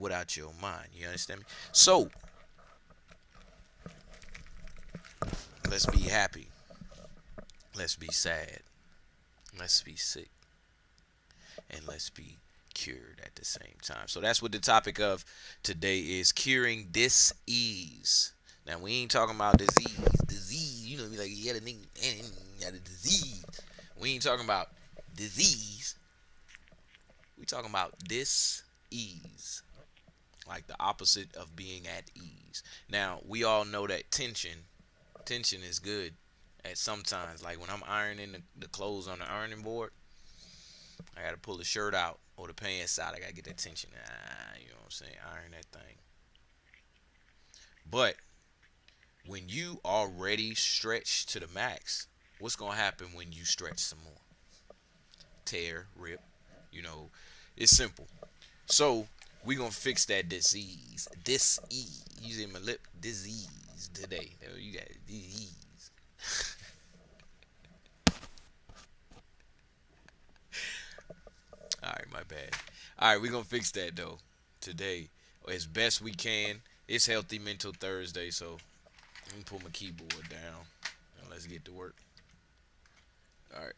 without your mind. You understand me? So let's be happy. Let's be sad. Let's be sick. And let's be cured at the same time. So that's what the topic of today is: curing dis-ease. Now we ain't talking about disease. You know, be like, you got a nigga, you got a disease. We ain't talking about disease. We talking about dis-ease, like the opposite of being at ease. Now we all know that tension is good at sometimes. Like when I'm ironing the clothes on the ironing board, I gotta pull the shirt out or the pants out. I gotta get that tension. You know what I'm saying? Iron that thing. But when you already stretch to the max, what's gonna happen when you stretch some more? Tear, rip. You know, it's simple. So we gonna fix that disease. Dis-ease. Using my lip. Disease today. You got disease. Alright, my bad. Alright, we're gonna fix that though today as best we can. It's Healthy Mental Thursday, so let me put my keyboard down and let's get to work. Alright.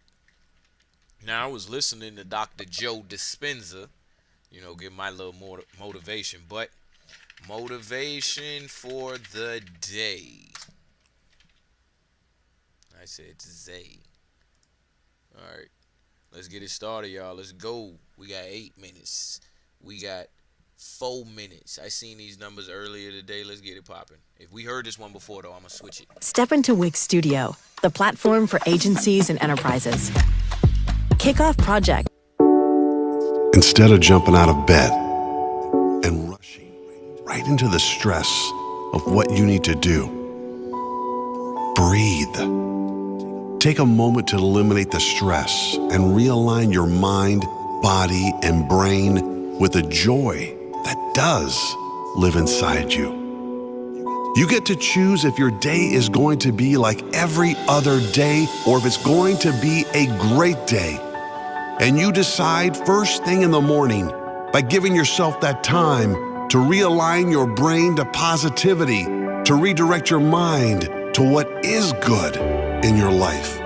Now I was listening to Dr. Joe Dispenza, give my little motivation, but motivation for the day. I said Zay. Alright. Let's get it started, y'all. Let's go. We got 8 minutes. We got 4 minutes. I seen these numbers earlier today. Let's get it popping. If we heard this one before, though, I'm going to switch it. Step into Wix Studio, the platform for agencies and enterprises. Kick off project. Instead of jumping out of bed and rushing right into the stress of what you need to do, breathe. Take a moment to eliminate the stress and realign your mind, body, and brain with the joy that does live inside you. You get to choose if your day is going to be like every other day or if it's going to be a great day. And you decide first thing in the morning by giving yourself that time to realign your brain to positivity, to redirect your mind to what is good in your life.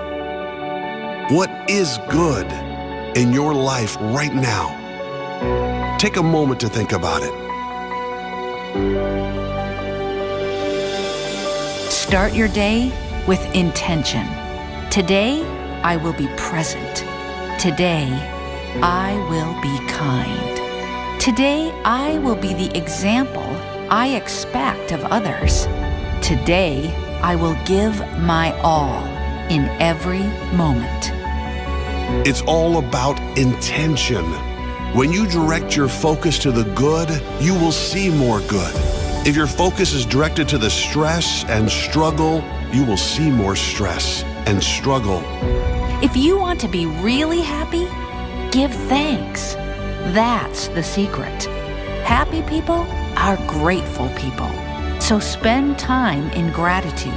What is good in your life right now? Take a moment to think about it. Start your day with intention. Today, I will be present. Today, I will be kind. Today, I will be the example I expect of others. Today, I will give my all in every moment. It's all about intention. When you direct your focus to the good, you will see more good. If your focus is directed to the stress and struggle, you will see more stress and struggle. If you want to be really happy, give thanks. That's the secret. Happy people are grateful people. So spend time in gratitude.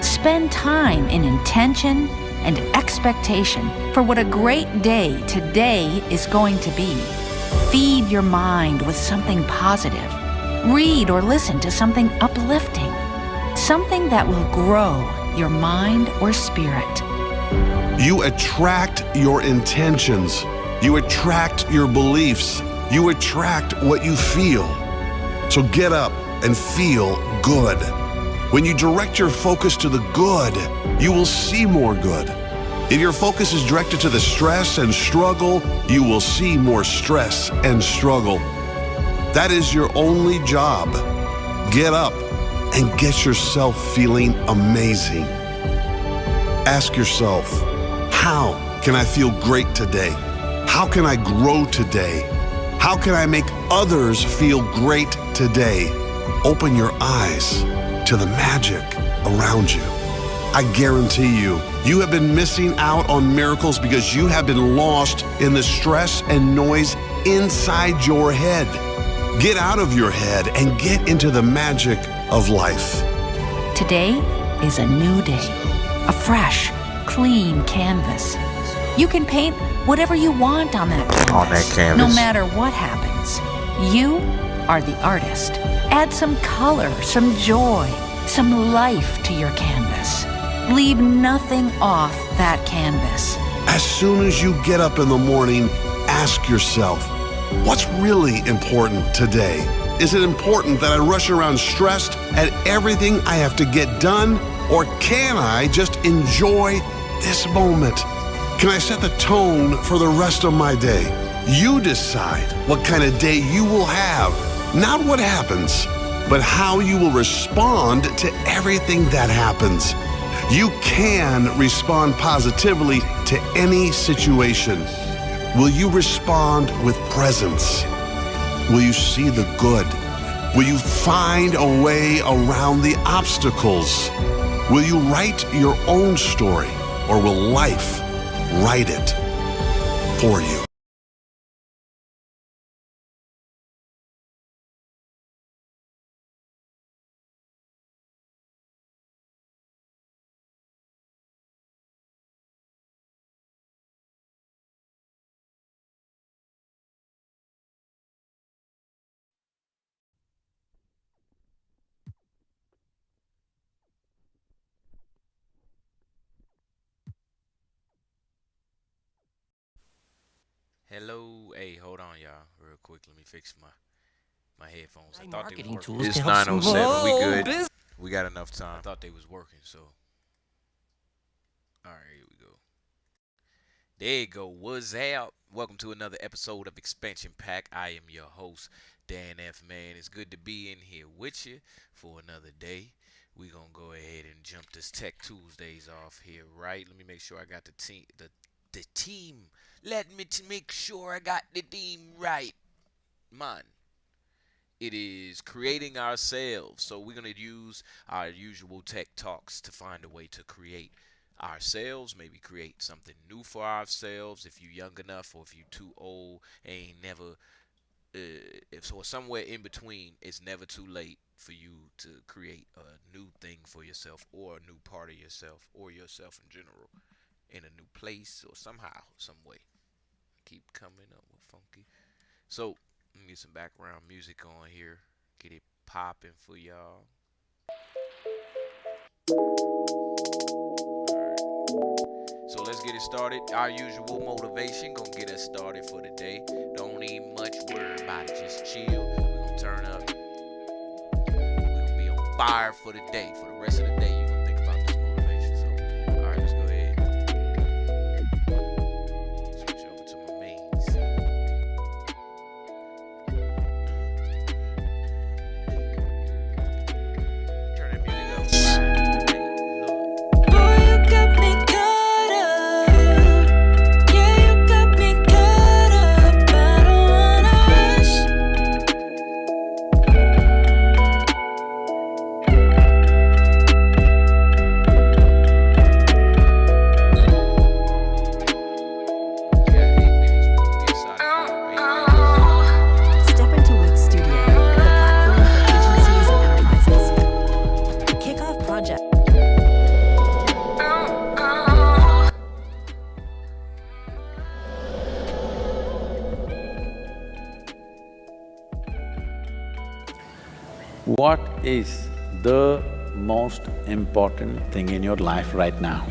Spend time in intention and expectation for what a great day today is going to be. Feed your mind with something positive. Read or listen to something uplifting. Something that will grow your mind or spirit. You attract your intentions. You attract your beliefs. You attract what you feel. So get up and feel good. When you direct your focus to the good, you will see more good. If your focus is directed to the stress and struggle, you will see more stress and struggle. That is your only job. Get up and get yourself feeling amazing. Ask yourself, how can I feel great today? How can I grow today? How can I make others feel great today? Open your eyes to the magic around you. I guarantee you, you have been missing out on miracles because you have been lost in the stress and noise inside your head. Get out of your head and get into the magic of life. Today is a new day, a fresh, clean canvas. You can paint whatever you want on that canvas, no matter what happens. You are the artist. Add some color, some joy, some life to your canvas. Leave nothing off that canvas. As soon as you get up in the morning, ask yourself, what's really important today? Is it important that I rush around stressed at everything I have to get done? Or can I just enjoy this moment? Can I set the tone for the rest of my day? You decide what kind of day you will have, not what happens, but how you will respond to everything that happens. You can respond positively to any situation. Will you respond with presence? Will you see the good? Will you find a way around the obstacles? Will you write your own story, or will life write it for you? Hello, hey, hold on, y'all, real quick. Let me fix my headphones. I thought they Marketing was tools working. It's to help 9:07. We small good. We got enough time. I thought they was working. So, all right, here we go. There you go. What's up? Welcome to another episode of Expansion Pack. I am your host, Dan F. Man. It's good to be in here with you for another day. We gonna go ahead and jump this Tech Tuesdays off here, right? Let me make sure I got the team. Let me make sure I got the team right. Man, it is creating ourselves. So we're going to use our usual tech talks to find a way to create ourselves, maybe create something new for ourselves if you're young enough, or if you're too old, ain't never if so somewhere in between. It's never too late for you to create a new thing for yourself, or a new part of yourself, or yourself in general, in a new place, or somehow, some way. Keep coming up with funky. So let me get some background music on here. Get it popping for y'all. So let's get it started. Our usual motivation gonna get us started for the day. Don't need much word about it. Just chill. We're gonna turn up. We're gonna be on fire for the day. For the rest of the day, you're gonna think about this motivation. So, all right, let's go ahead. Switch over to my main scene. Turn that music up. Hey, look. Boy, you got me caught up. Yeah, you got me caught up. I don't wanna rush. We got 8 minutes. We're gonna get started for 8 minutes. Step into Wix Studio, the platform for agencies and enterprises. Kick off project. What is the most important thing in your life right now?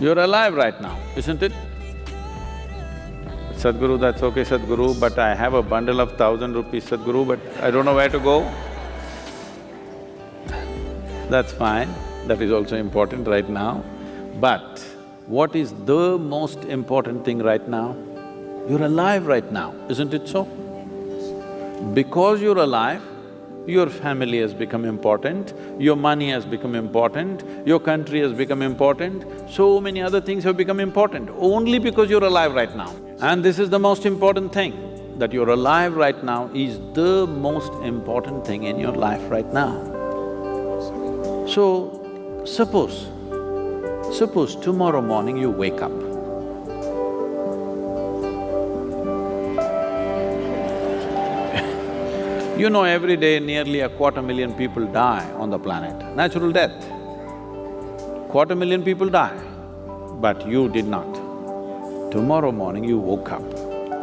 You're alive right now, isn't it? Sadhguru, that's okay, Sadhguru, but I have a bundle of 1,000 rupees, Sadhguru, but I don't know where to go. That's fine, that is also important right now. But what is the most important thing right now? You're alive right now, isn't it so? Because you're alive, your family has become important, your money has become important, your country has become important, so many other things have become important only because you're alive right now. And this is the most important thing, that you're alive right now is the most important thing in your life right now. So, suppose tomorrow morning you wake up. You know, every day nearly 250,000 people die on the planet, natural death. 250,000 people die, but you did not. Tomorrow morning you woke up,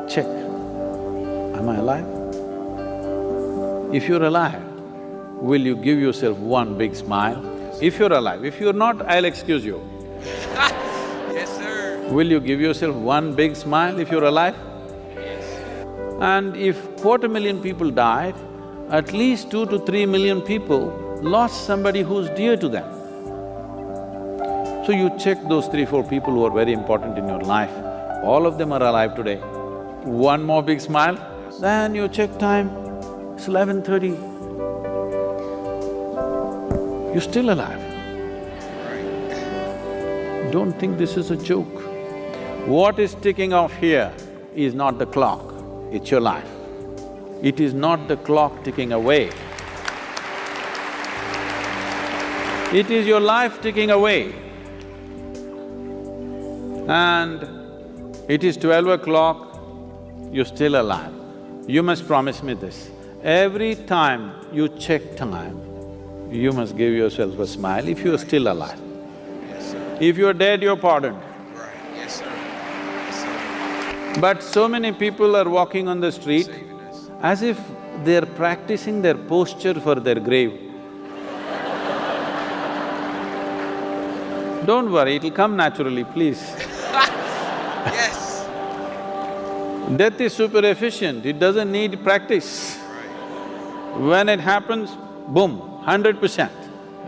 check, Am I alive? If you're alive, will you give yourself one big smile? If you're alive, if you're not, I'll excuse you. Yes, sir. Will you give yourself one big smile if you're alive? And if 250,000 people died, at least 2 to 3 million people lost somebody who's dear to them. So you check those 3-4 people who are very important in your life, all of them are alive today. One more big smile, then you check time, it's 11:30. You're still alive. Don't think this is a joke. What is ticking off here is not the clock, it's your life. It is not the clock ticking away. It is your life ticking away. And it is 12 o'clock, you're still alive. You must promise me this, every time you check time, you must give yourself a smile if you are still alive. Yes, sir. If you are dead, you're pardoned. Right. Yes, sir. Yes, sir. But so many people are walking on the street Saving us. as if they're practicing their posture for their grave. Don't worry, it'll come naturally, please. Yes. Death is super efficient, it doesn't need practice. Right. When it happens, boom, 100%.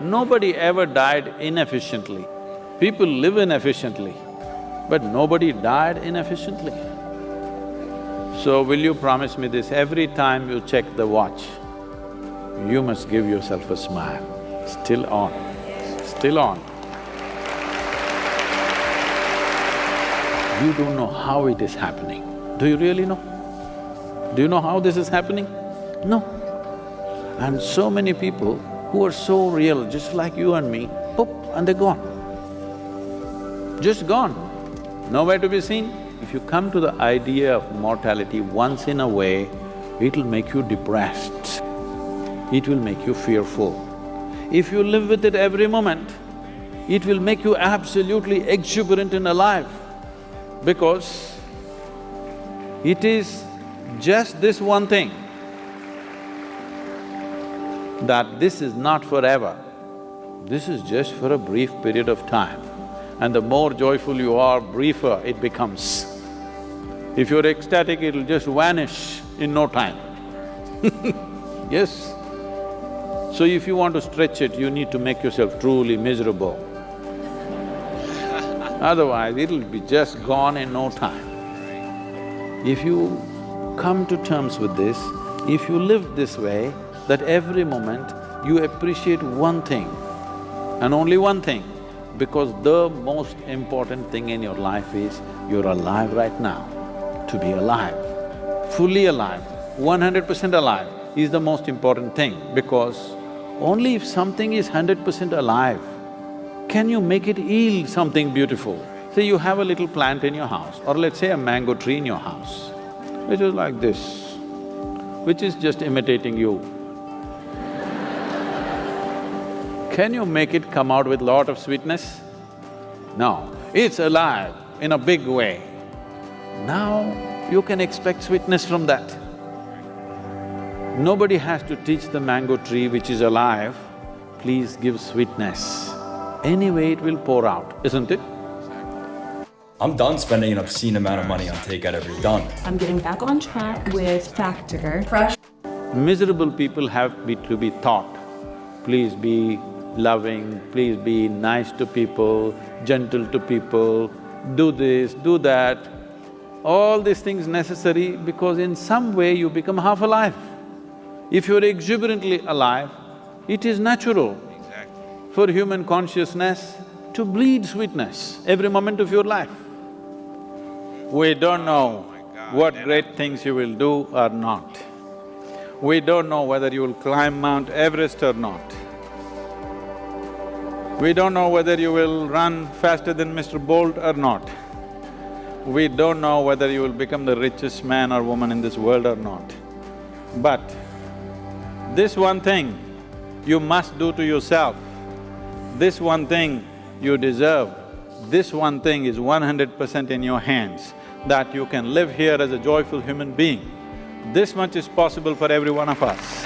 Nobody ever died inefficiently. People live inefficiently, but nobody died inefficiently. So will you promise me this, every time you check the watch, you must give yourself a smile. Still on, still on. You don't know how it is happening. Do you really know? Do you know how this is happening? No. And so many people who are so real, just like you and me, poof, and they're gone. Just gone, nowhere to be seen. If you come to the idea of mortality once in a way, it'll make you depressed, it will make you fearful. If you live with it every moment, it will make you absolutely exuberant and alive, because it is just this one thing, that this is not forever, this is just for a brief period of time. And the more joyful you are, briefer it becomes. If you're ecstatic, it'll just vanish in no time. Yes. So if you want to stretch it, you need to make yourself truly miserable. Otherwise, it'll be just gone in no time. If you come to terms with this, if you live this way, that every moment you appreciate one thing and only one thing, because the most important thing in your life is you're alive right now. To be alive, fully alive, 100% alive is the most important thing, because only if something is 100% alive, can you make it yield something beautiful. Say you have a little plant in your house, or let's say a mango tree in your house, which is like this, which is just imitating you. Can you make it come out with lot of sweetness? No, it's alive in a big way. Now you can expect sweetness from that. Nobody has to teach the mango tree which is alive, please give sweetness. Anyway it will pour out, isn't it? I'm done spending an obscene amount of money on takeout every day. Done. I'm getting back on track with Factor. Fresh. Miserable people have to be taught, please be loving, please be nice to people, gentle to people, do this, do that. All these things necessary because in some way you become half alive. If you're exuberantly alive, it is natural for human consciousness to bleed sweetness every moment of your life. We don't know what great things you will do or not. We don't know whether you will climb Mount Everest or not. We don't know whether you will run faster than Mr. Bolt or not. We don't know whether you will become the richest man or woman in this world or not. But this one thing you must do to yourself, this one thing you deserve, this one thing is 100% in your hands, that you can live here as a joyful human being This much is possible for every one of us.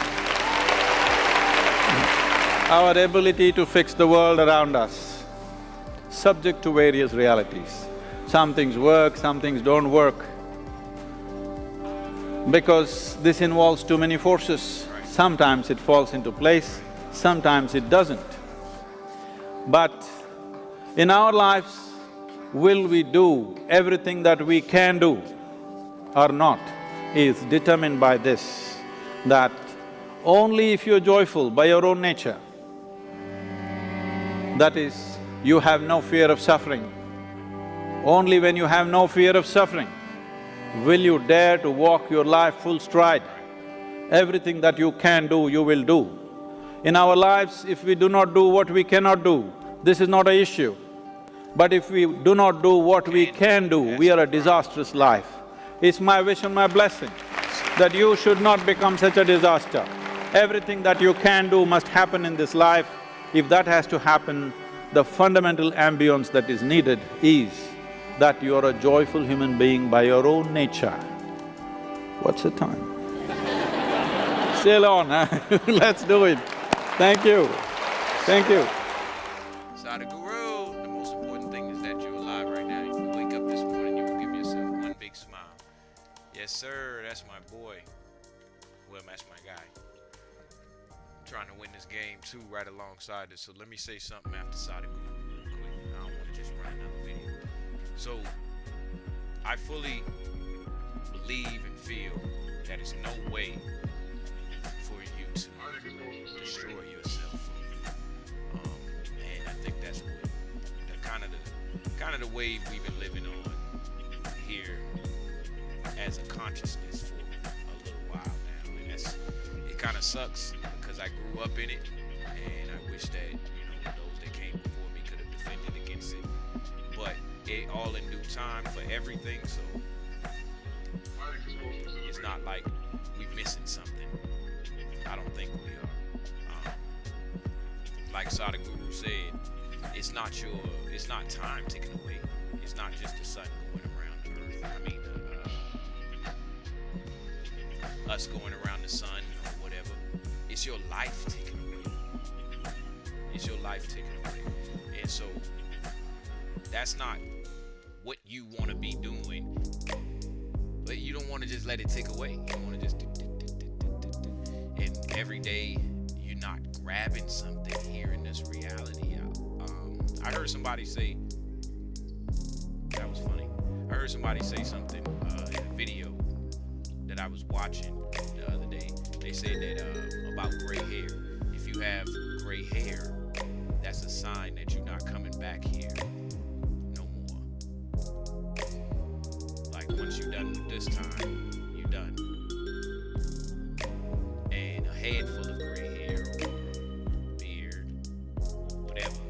Our ability to fix the world around us, subject to various realities. Some things work, some things don't work. Because this involves too many forces. Sometimes it falls into place, sometimes it doesn't. But in our lives, will we do everything that we can do or not is determined by this, that only if you're joyful by your own nature, that is, you have no fear of suffering. Only when you have no fear of suffering will you dare to walk your life full stride. Everything that you can do, you will do. In our lives, if we do not do what we cannot do, this is not an issue. But if we do not do what we can do, we are a disastrous life. It's my wish and my blessing that you should not become such a disaster. Everything that you can do must happen in this life. If that has to happen, the fundamental ambience that is needed is that you are a joyful human being by your own nature. What's the time? Still on, huh? Let's do it. Thank you. Thank you. Sadhguru, the most important thing is that you're alive right now. If you wake up this morning, you will give yourself one big smile. Yes, sir, that's my boy. Well, that's my guy. I'm trying to win this game too, right alongside this. So let me say something after Sadhguru real quick. I don't want to just run another video. So, I fully believe and feel that there's no way for you to destroy yourself. And I think that's what the kind of the wave we've been living on here as a consciousness for a little while now. And it kind of sucks because I grew up in it, and I wish that those that came before me could have defended against it. But it all in due time for everything, so it's not like we're missing something. I don't think we are. Like Sadhguru said, it's not time ticking away. It's not just the sun going around the earth. I mean, us going around the sun or whatever. It's your life ticking away. It's your life ticking away. And so that's not what you want to be doing, but you don't want to just let it tick away. You don't want to just and every day you're not grabbing something here in this reality. I heard somebody say, that was funny, I heard somebody say something in a video that I was watching the other day. They said that about gray hair. If you have gray hair, that's a sign that you're not coming back here no more. Like once you're done with this time, you're done. And a head full of gray hair or beard, whatever,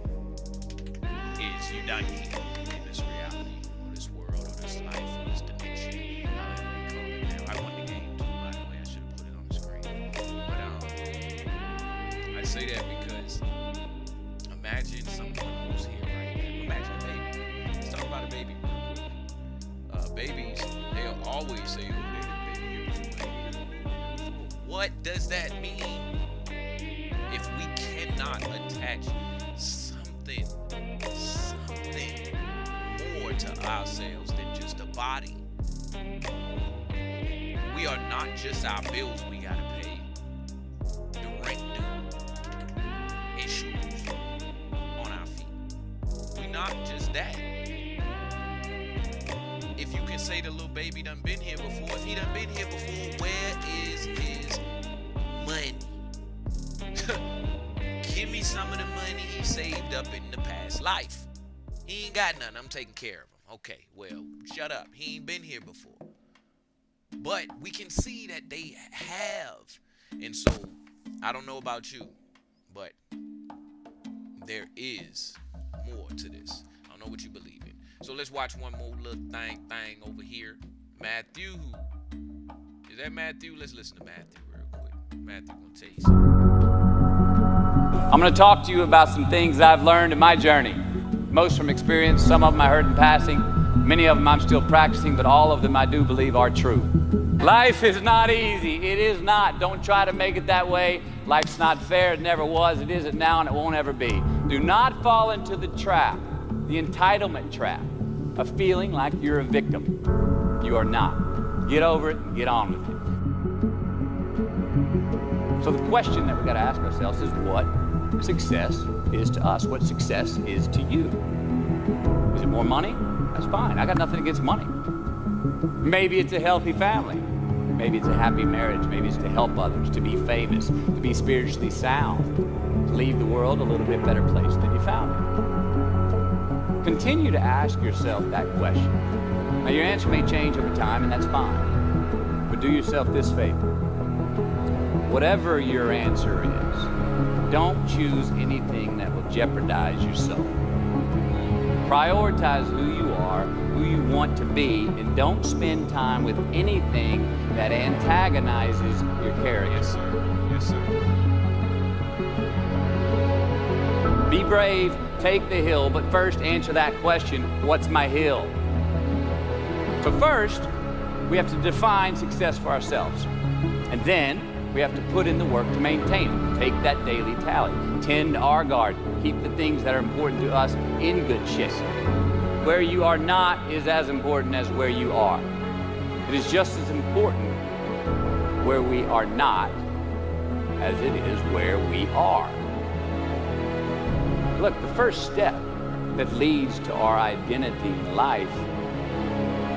is you're done here in this reality or this world or this life or this dimension, however you call it now. I won the game too, by the way. I should have put it on the screen. But I say that because imagine someone who's here right now. Imagine a baby. Let's talk about a baby real quick. Babies, they'll always say, oh, baby here before. What does that mean? If we cannot attach something more to ourselves than just a body, we are not just our bills we gotta pay, the rent due, and shoes on our feet. We not just that. If you can say the little baby done been here before, if he done been here before, where is his money? Give me some of the money he saved up in the past life. He ain't got none. I'm taking care of him. Okay, well, shut up. He ain't been here before. But we can see that they have. And so, I don't know about you, but there is more to this. I don't know what you believe in. So let's watch one more little thing over here. Matthew. Is that Matthew? Let's listen to Matthew real quick. Matthew gonna tell you something. I'm going to talk to you about some things I've learned in my journey. Most from experience, some of them I heard in passing, many of them I'm still practicing, but all of them I do believe are true. Life is not easy. It is not. Don't try to make it that way. Life's not fair. It never was. It isn't now, and it won't ever be. Do not fall into the trap, the entitlement trap, of feeling like you're a victim. You are not. Get over it and get on with it. So the question that we got to ask ourselves is what success is to us. What success is to you. Is it more money? That's fine. I got nothing against money. Maybe it's a healthy family. Maybe it's a happy marriage. Maybe it's to help others, to be famous, to be spiritually sound, to leave the world a little bit better place than you found it. Continue to ask yourself that question. Now, your answer may change over time, and that's fine. But do yourself this favor. Whatever your answer is, don't choose anything that will jeopardize your soul. Prioritize who you are, who you want to be, and don't spend time with anything that antagonizes your character. Yes, sir. Yes, sir. Be brave, take the hill, but first answer that question, what's my hill? So first, we have to define success for ourselves. And then, we have to put in the work to maintain it. Take that daily tally. Tend our garden. Keep the things that are important to us in good shape. Where you are not is as important as where you are. It is just as important where we are not as it is where we are. Look, the first step that leads to our identity in life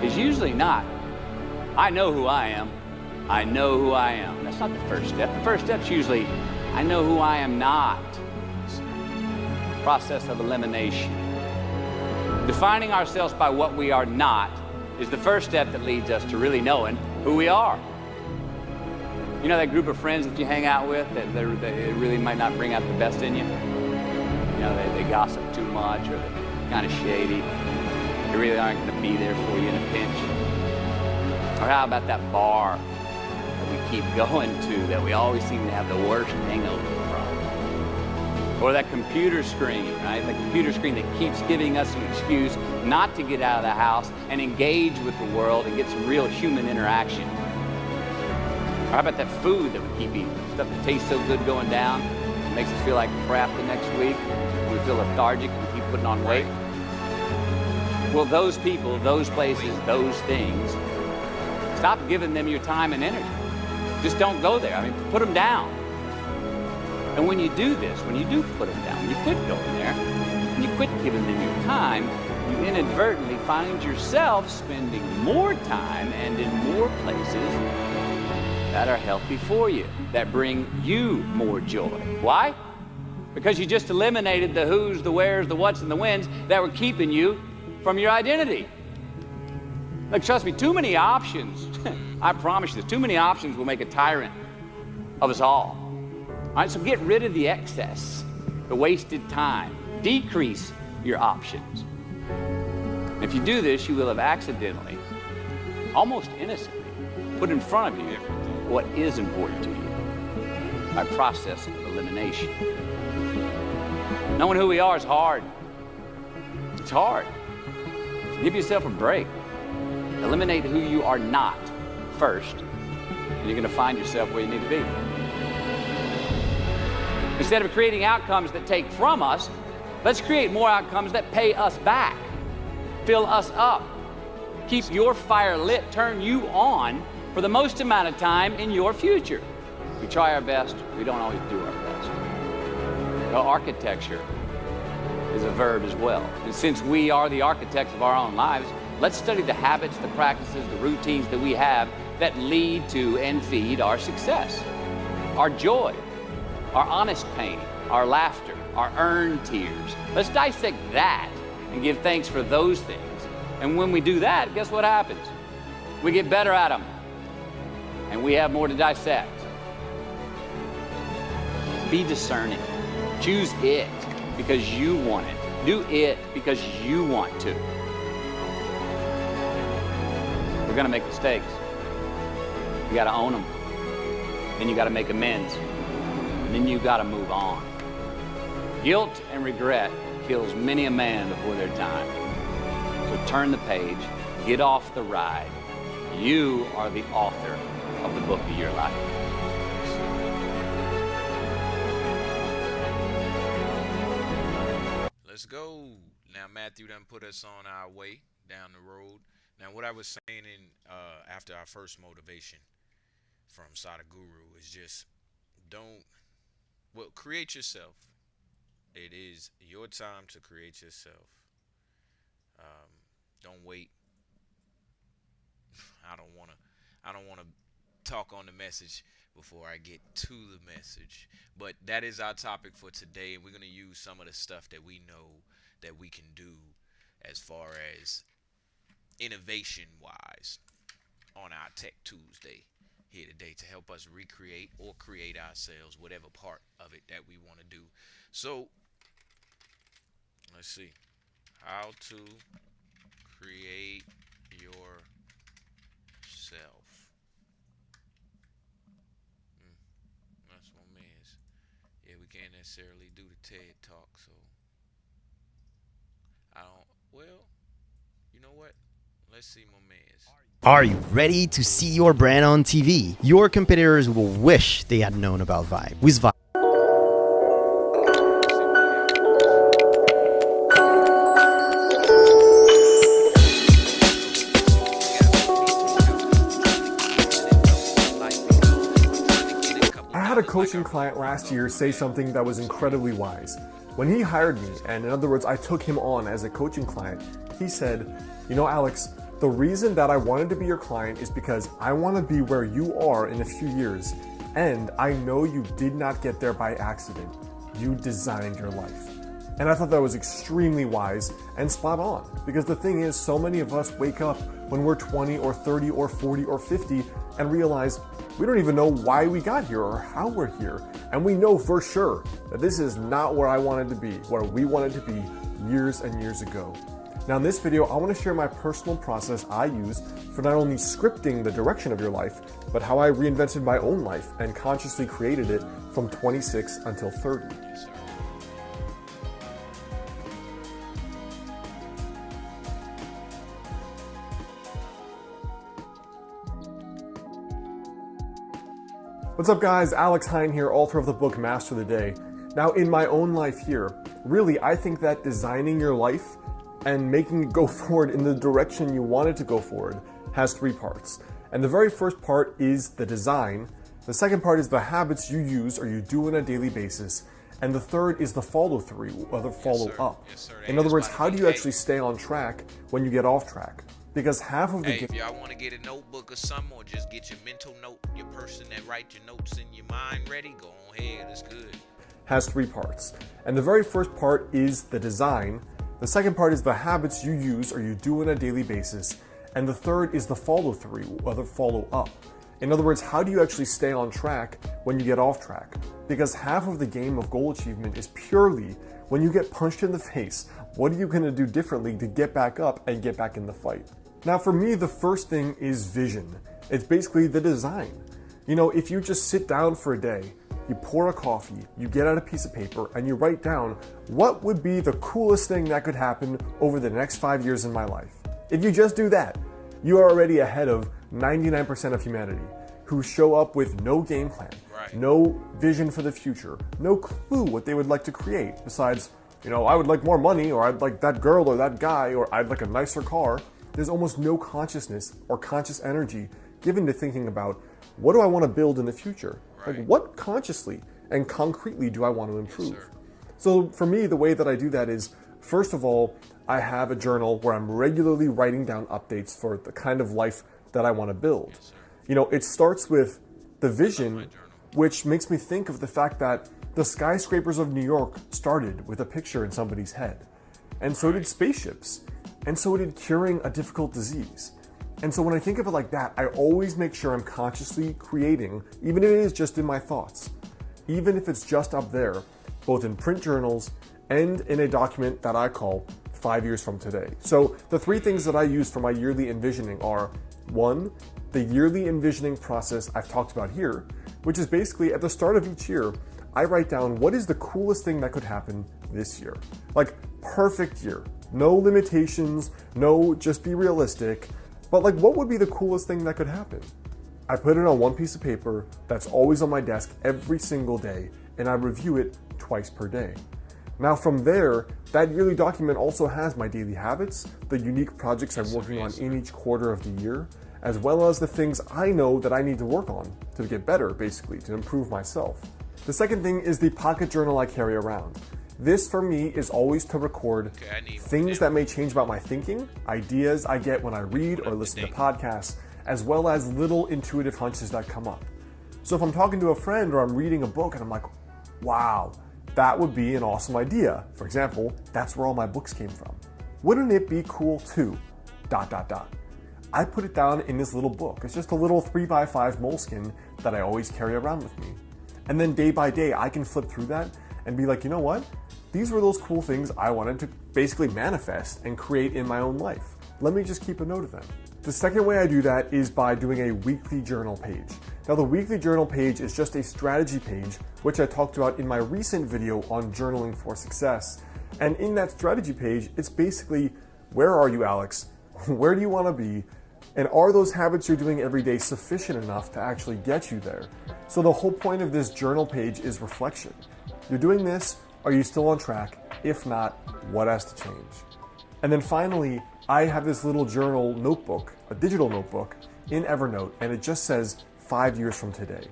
is usually not, I know who I am. I know who I am. That's not the first step. The first step's usually, I know who I am not. Process of elimination. Defining ourselves by what we are not is the first step that leads us to really knowing who we are. You know that group of friends that you hang out with that they really might not bring out the best in you? You know, they gossip too much or they're kind of shady. They really aren't going to be there for you in a pinch. Or how about that bar that we keep going to that we always seem to have the worst hangover from? Or that computer screen, right? The computer screen that keeps giving us an excuse not to get out of the house and engage with the world and get some real human interaction. Or how about that food that we keep eating? Stuff that tastes so good going down, it makes us feel like crap the next week. We feel lethargic and we keep putting on weight. Well, those people, those places, those things, stop giving them your time and energy. Just don't go there. I mean, put them down. And when you do this, when you do put them down, when you quit going there, and you quit giving them your time, you inadvertently find yourself spending more time and in more places that are healthy for you, that bring you more joy. Why? Because you just eliminated the who's, the where's, the what's, and the when's that were keeping you from your identity. Look, trust me, too many options, I promise you this, too many options will make a tyrant of us all. All right, so get rid of the excess, the wasted time. Decrease your options. And if you do this, you will have accidentally, almost innocently, put in front of you what is important to you by process of elimination. Knowing who we are is hard. It's hard. Give yourself a break. Eliminate who you are not first, and you're going to find yourself where you need to be. Instead of creating outcomes that take from us, let's create more outcomes that pay us back, fill us up, keep your fire lit, turn you on for the most amount of time in your future. We try our best, we don't always do our best. Well, architecture is a verb as well. And since we are the architects of our own lives, let's study the habits, the practices, the routines that we have that lead to and feed our success, our joy, our honest pain, our laughter, our earned tears. Let's dissect that and give thanks for those things. And when we do that, guess what happens? We get better at them, and we have more to dissect. Be discerning. Choose it because you want it. Do it because you want to. We're gonna make mistakes. You gotta own them. Then you gotta make amends. And then you gotta move on. Guilt and regret kills many a man before their time. So turn the page, get off the ride, You are the author of the book of your life. Let's go. Now Matthew done put us on our way down the road. Now what I was saying in after our first motivation from Sadhguru is just create yourself. It is your time to create yourself. Don't wait. I don't wanna talk on the message before I get to the message. But that is our topic for today, and we're gonna use some of the stuff that we know that we can do as far as innovation wise on our Tech Tuesday here today to help us recreate or create ourselves, whatever part of it that we want to do. So let's see how to create yourself. That's my man's. Yeah, we can't necessarily do the TED talk, so I don't. Well, you know what? Let's see my man's. Are you ready to see your brand on TV? Your competitors will wish they had known about Vibe. With Vibe. I had a coaching client last year say something that was incredibly wise. When he hired me, and in other words, I took him on as a coaching client, he said, "You know, Alex, the reason that I wanted to be your client is because I want to be where you are in a few years, and I know you did not get there by accident. You designed your life." And I thought that was extremely wise and spot on, because the thing is, so many of us wake up when we're 20 or 30 or 40 or 50 and realize we don't even know why we got here or how we're here. And we know for sure that this is not where I wanted to be, where we wanted to be years and years ago. Now in this video, I want to share my personal process I use for not only scripting the direction of your life, but how I reinvented my own life and consciously created it from 26 until 30. What's up guys, Alex Hine here, author of the book Master the Day. Now in my own life here, really I think that designing your life and making it go forward in the direction you want it to go forward has three parts. And the very first part is the design, the second part is the habits you use or you do on a daily basis, and the third is the follow through or the follow up. In other words, how do you actually stay on track when you get off track? Because half of the if y'all want to get a notebook or something, or just get your mental note, your person that write your notes in your mind ready, go on ahead, it's good. Has three parts. And the very first part is the design, the second part is the habits you use or you do on a daily basis, and the third is the follow through or the follow up. In other words, how do you actually stay on track when you get off track? Because half of the game of goal achievement is purely when you get punched in the face, what are you going to do differently to get back up and get back in the fight? Now for me, the first thing is vision. It's basically the design. You know, if you just sit down for a day, you pour a coffee, you get out a piece of paper, and you write down what would be the coolest thing that could happen over the next 5 years in my life. If you just do that, you are already ahead of 99% of humanity who show up with no game plan, no vision for the future, no clue what they would like to create besides, you know, I would like more money, or I'd like that girl or that guy, or I'd like a nicer car. There's almost no consciousness or conscious energy given to thinking about what do I want to build in the future? Like what consciously and concretely do I want to improve? So for me, the way that I do that is, first of all, I have a journal where I'm regularly writing down updates for the kind of life that I want to build. You know, it starts with the vision, which makes me think of the fact that the skyscrapers of New York started with a picture in somebody's head. And so did spaceships. And so did curing a difficult disease. And so when I think of it like that, I always make sure I'm consciously creating, even if it is just in my thoughts, even if it's just up there, both in print journals and in a document that I call 5 years from today. So the three things that I use for my yearly envisioning are, one, the yearly envisioning process I've talked about here, which is basically at the start of each year, I write down what is the coolest thing that could happen this year. Like perfect year. No limitations, no just be realistic. But like, what would be the coolest thing that could happen? I put it on one piece of paper that's always on my desk every single day, and I review it twice per day. Now from there, that yearly document also has my daily habits, the unique projects I'm working on in each quarter of the year, as well as the things I know that I need to work on to get better, basically, to improve myself. The second thing is the pocket journal I carry around. This for me is always to record things that may change about my thinking, ideas I get when I read or listen to podcasts, as well as little intuitive hunches that come up. So if I'm talking to a friend or I'm reading a book and I'm like, wow, that would be an awesome idea. For example, that's where all my books came from. Wouldn't it be cool too? ... I put it down in this little book. It's just a little 3x5 moleskin that I always carry around with me. And then day by day, I can flip through that and be like, you know what? These were those cool things I wanted to basically manifest and create in my own life. Let me just keep a note of them. The second way I do that is by doing a weekly journal page. Now the weekly journal page is just a strategy page, which I talked about in my recent video on journaling for success. And in that strategy page, it's basically, where are you, Alex? Where do you want to be? And are those habits you're doing every day sufficient enough to actually get you there? So the whole point of this journal page is reflection. You're doing this, are you still on track? If not, what has to change? And then finally, I have this little journal notebook, a digital notebook in Evernote, and it just says 5 years from today.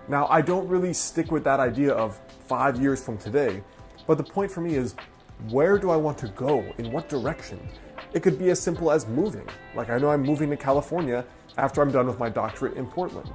Now, I don't really stick with that idea of 5 years from today, but the point for me is, where do I want to go? In what direction? It could be as simple as moving. Like, I know I'm moving to California after I'm done with my doctorate in Portland.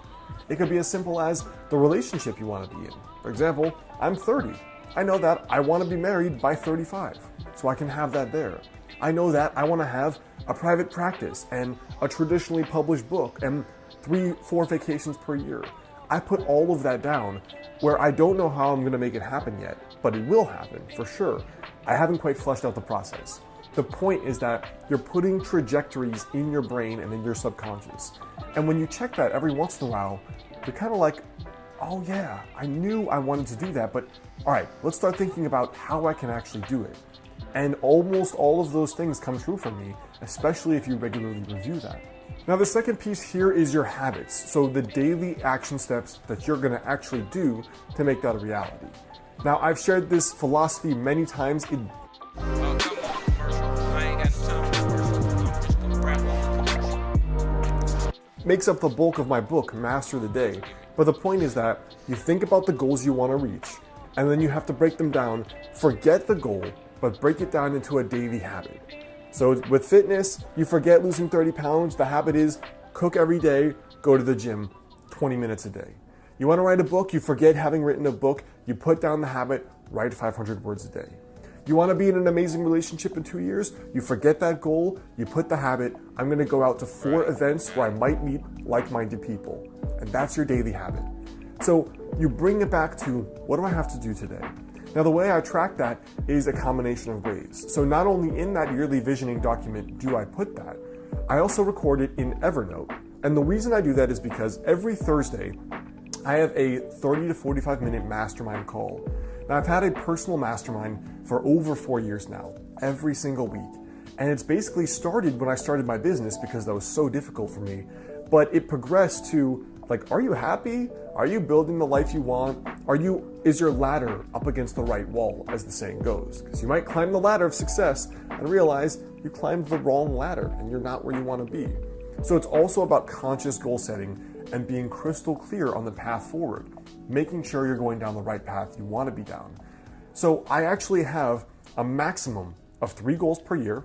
It could be as simple as the relationship you want to be in. For example, I'm 30. I know that I want to be married by 35, so I can have that there. I know that I want to have a private practice and a traditionally published book and 3-4 vacations per year. I put all of that down where I don't know how I'm going to make it happen yet, but it will happen for sure. I haven't quite fleshed out the process. The point is that you're putting trajectories in your brain and in your subconscious. And when you check that every once in a while, you're kind of like, oh yeah, I knew I wanted to do that, but all right, let's start thinking about how I can actually do it. And almost all of those things come true for me, especially if you regularly review that. Now the second piece here is your habits. So the daily action steps that you're gonna actually do to make that a reality. Now I've shared this philosophy many times. Makes up the bulk of my book, Master the Day. But the point is that you think about the goals you want to reach, and then you have to break them down. Forget the goal, but break it down into a daily habit. So with fitness, you forget losing 30 pounds. The habit is cook every day, go to the gym 20 minutes a day. You want to write a book, you forget having written a book, you put down the habit, write 500 words a day. You want to be in an amazing relationship in 2 years? You forget that goal, you put the habit, I'm going to go out to 4 events where I might meet like-minded people. And that's your daily habit. So you bring it back to, what do I have to do today? Now the way I track that is a combination of ways. So not only in that yearly visioning document do I put that, I also record it in Evernote. And the reason I do that is because every Thursday, I have a 30 to 45 minute mastermind call. Now I've had a personal mastermind for over 4 years now, every single week. And it's basically started when I started my business because that was so difficult for me. But it progressed to, like, are you happy? Are you building the life you want? Is your ladder up against the right wall, as the saying goes? Because you might climb the ladder of success and realize you climbed the wrong ladder and you're not where you want to be. So it's also about conscious goal setting and being crystal clear on the path forward, making sure you're going down the right path you want to be down. So I actually have a maximum of 3 goals per year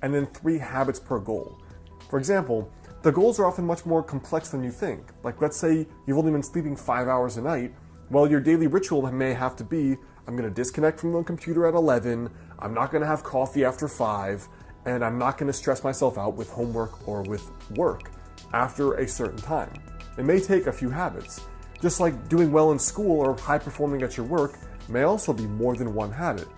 and then 3 habits per goal. For example, the goals are often much more complex than you think. Like, let's say you've only been sleeping 5 hours a night. Well, your daily ritual may have to be, I'm going to disconnect from the computer at 11, I'm not going to have coffee after 5, and I'm not going to stress myself out with homework or with work after a certain time. It may take a few habits. Just like doing well in school or high performing at your work may also be more than one habit.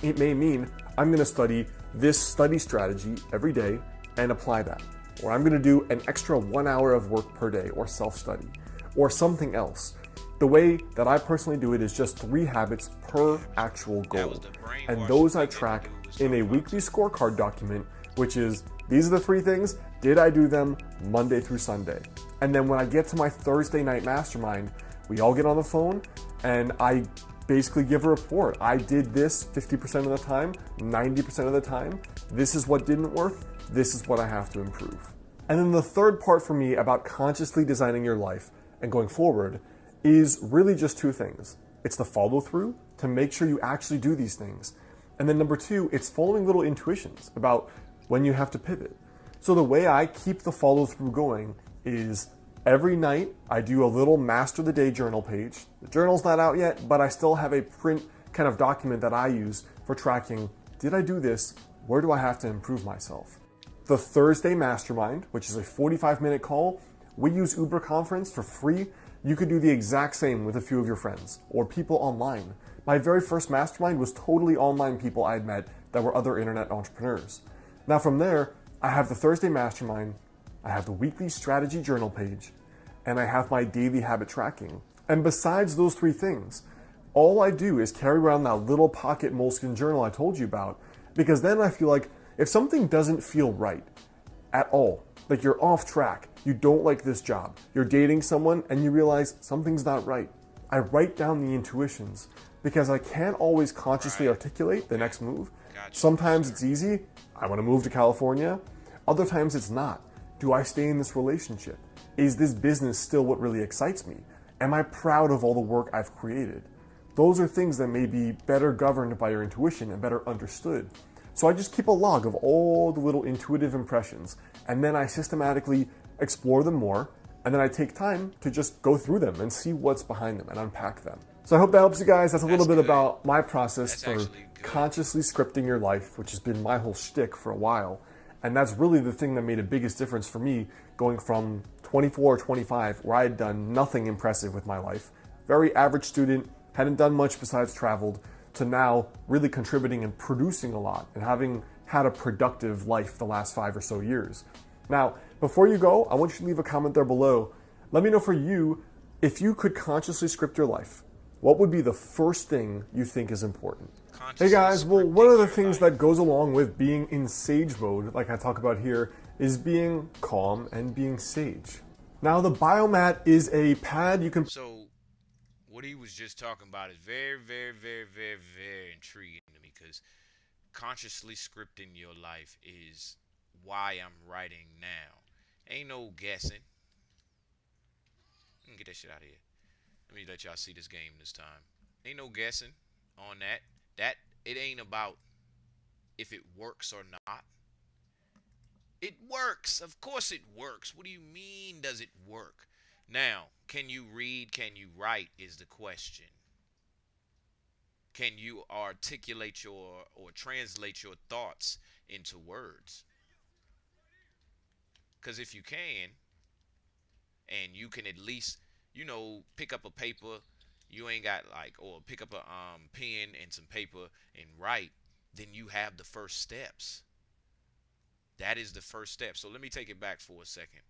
It may mean I'm going to study this study strategy every day and apply that. Or I'm going to do an extra 1 hour of work per day or self-study or something else. The way that I personally do it is just 3 habits per actual goal. And those I track in a weekly scorecard document, which is, these are the 3 things Did I do them Monday through Sunday? And then when I get to my Thursday night mastermind, we all get on the phone and I basically give a report. I did this 50% of the time, 90% of the time. This is what didn't work. This is what I have to improve. And then the third part for me about consciously designing your life and going forward is really just two things. It's the follow through to make sure you actually do these things. And then number two, it's following little intuitions about when you have to pivot. So the way I keep the follow through going is every night I do a little master the day journal page. The journal's not out yet, but I still have a print kind of document that I use for tracking, did I do this? Where do I have to improve myself? The Thursday mastermind, which is a 45-minute call, we use Uber Conference for free. You could do the exact same with a few of your friends or people online. My very first mastermind was totally online people I had met that were other internet entrepreneurs. Now from there, I have the Thursday mastermind, I have the weekly strategy journal page, and I have my daily habit tracking. And besides those three things, all I do is carry around that little pocket moleskin journal I told you about, because then I feel like if something doesn't feel right at all, like you're off track, you don't like this job, you're dating someone and you realize something's not right, I write down the intuitions because I can't always consciously articulate the next move. Sometimes it's easy, I want to move to California. Other times it's not. Do I stay in this relationship? Is this business still what really excites me? Am I proud of all the work I've created? Those are things that may be better governed by your intuition and better understood. So I just keep a log of all the little intuitive impressions, and then I systematically explore them more, and then I take time to just go through them and see what's behind them and unpack them. So I hope that helps you guys. That's a little bit about my process for consciously scripting your life, which has been my whole shtick for a while. And that's really the thing that made the biggest difference for me going from 24 or 25, where I had done nothing impressive with my life, very average student, hadn't done much besides traveled, to now really contributing and producing a lot and having had a productive life the last 5 or so years. Now, before you go, I want you to leave a comment there below. Let me know for you, if you could consciously script your life, what would be the first thing you think is important? Hey guys, well, one of the things that goes along with being in sage mode, like I talk about here, is being calm and being sage. Now, the biomat is a pad you can... So, what he was just talking about is very, very, very, very, very intriguing to me, because consciously scripting your life is why I'm writing now. Ain't no guessing. Get that shit out of here. Let me let y'all see this game this time. Ain't no guessing on that. It ain't about if it works or not. It works. Of course it works. What do you mean does it work? Now, can you read, can you write is the question. Can you articulate or translate your thoughts into words? Because if you can, and you can at least, pick up a paper, you ain't got or pick up a pen and some paper and write, then you have the first steps. That is the first step. So let me take it back for a second.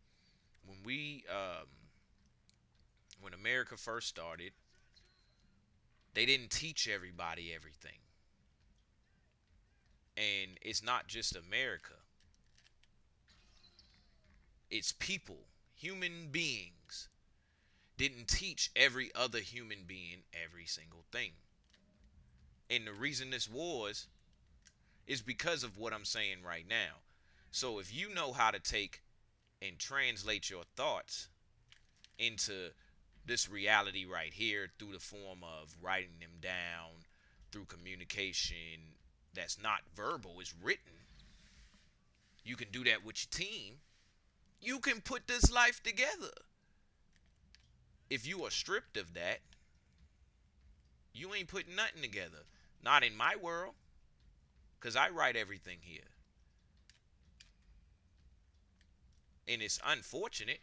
When America first started, they didn't teach everybody everything. And it's not just America. It's people, human beings, didn't teach every other human being every single thing. And the reason this was is because of what I'm saying right now. So if you know how to take and translate your thoughts into this reality right here through the form of writing them down, through communication that's not verbal, it's written, you can do that with your team. You can put this life together. If you are stripped of that, you ain't putting nothing together. Not in my world, because I write everything here. And it's unfortunate,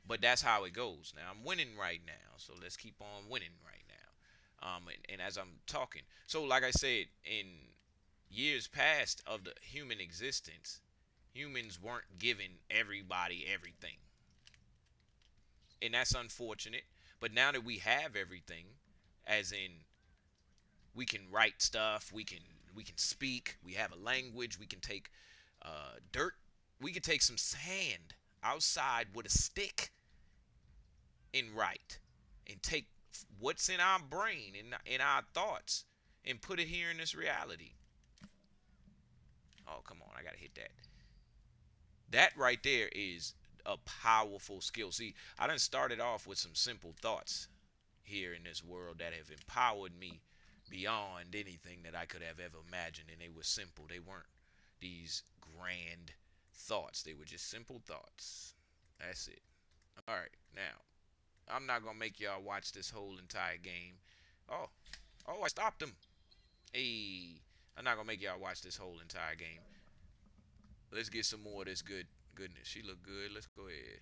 but that's how it goes. Now, I'm winning right now, so let's keep on winning right now. And as I'm talking, so like I said, in years past of the human existence, humans weren't giving everybody everything. And that's unfortunate. But now that we have everything, as in we can write stuff, we can speak, we have a language, we can take dirt We could take some sand outside with a stick and write, and take what's in our brain, in our thoughts, and put it here in this reality. Oh, come on, I gotta hit that. That right there is a powerful skill. See, I done started off with some simple thoughts here in this world that have empowered me beyond anything that I could have ever imagined. And they were simple. They weren't these grand thoughts. They were just simple thoughts. That's it. All right, now, I'm not going to make y'all watch this whole entire game. Oh, I stopped him. Hey, I'm not going to make y'all watch this whole entire game. Let's get some more of this goodness. She look good. Let's go ahead.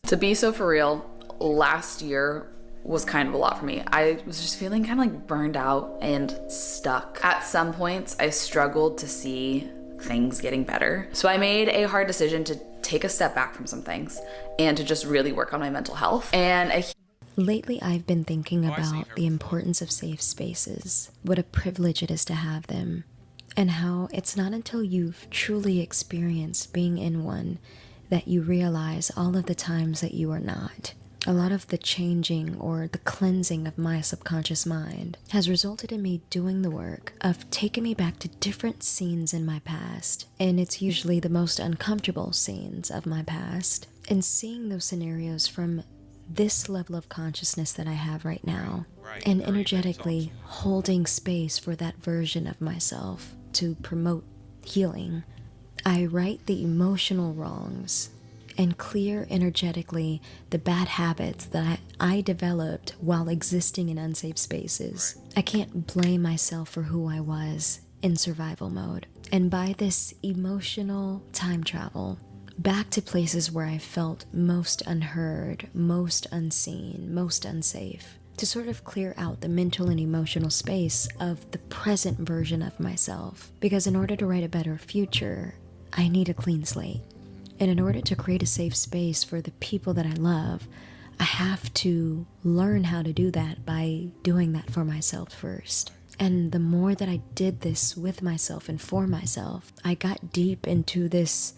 To be so for real, last year was kind of a lot for me. I was just feeling kind of like burned out and stuck. At some points, I struggled to see things getting better. So I made a hard decision to take a step back from some things and to just really work on my mental health. And Lately, I've been thinking about the importance of safe spaces, what a privilege it is to have them, and how it's not until you've truly experienced being in one that you realize all of the times that you are not. A lot of the changing or the cleansing of my subconscious mind has resulted in me doing the work of taking me back to different scenes in my past, and it's usually the most uncomfortable scenes of my past, and seeing those scenarios from this level of consciousness that I have right now, and energetically holding space for that version of myself to promote healing. I right the emotional wrongs and clear energetically the bad habits that I developed while existing in unsafe spaces. I can't blame myself for who I was in survival mode. And by this emotional time travel, back to places where I felt most unheard, most unseen, most unsafe, to sort of clear out the mental and emotional space of the present version of myself. Because in order to write a better future, I need a clean slate. And in order to create a safe space for the people that I love, I have to learn how to do that by doing that for myself first. And the more that I did this with myself and for myself, I got deep into this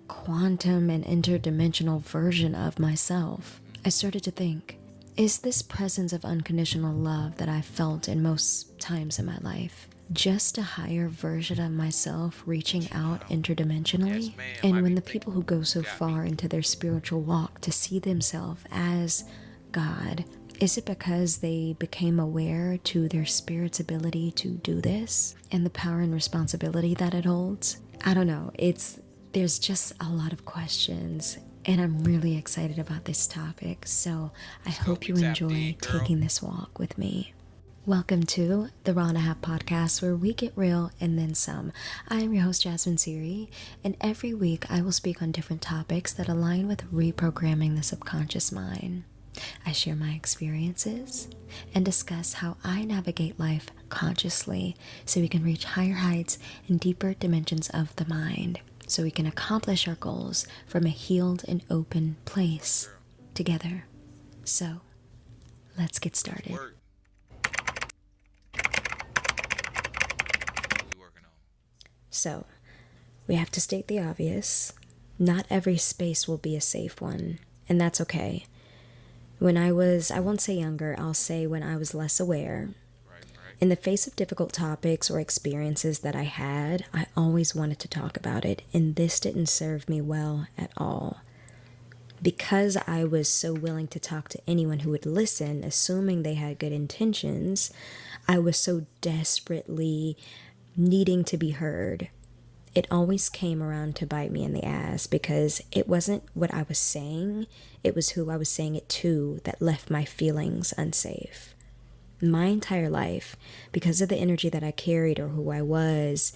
quantum and interdimensional version of myself. I started to think, is this presence of unconditional love that I felt in most times in my life just a higher version of myself reaching out interdimensionally? And when the people who go so far into their spiritual walk to see themselves as God, is it because they became aware to their spirit's ability to do this and the power and responsibility that it holds? I don't know. There's just a lot of questions, and I'm really excited about this topic, so I hope you enjoy taking this walk with me. Welcome to the Raw and a Half podcast, where we get real and then some. I am your host, Jasmine Siri, and every week I will speak on different topics that align with reprogramming the subconscious mind. I share my experiences and discuss how I navigate life consciously so we can reach higher heights and deeper dimensions of the mind, so we can accomplish our goals from a healed and open place together. So, let's get started. So, we have to state the obvious. Not every space will be a safe one, and that's okay. When I won't say younger, I'll say when I was less aware, in the face of difficult topics or experiences that I had, I always wanted to talk about it, and this didn't serve me well at all. Because I was so willing to talk to anyone who would listen, assuming they had good intentions, I was so desperately needing to be heard. It always came around to bite me in the ass, because it wasn't what I was saying, it was who I was saying it to that left my feelings unsafe. My entire life, because of the energy that I carried or who I was,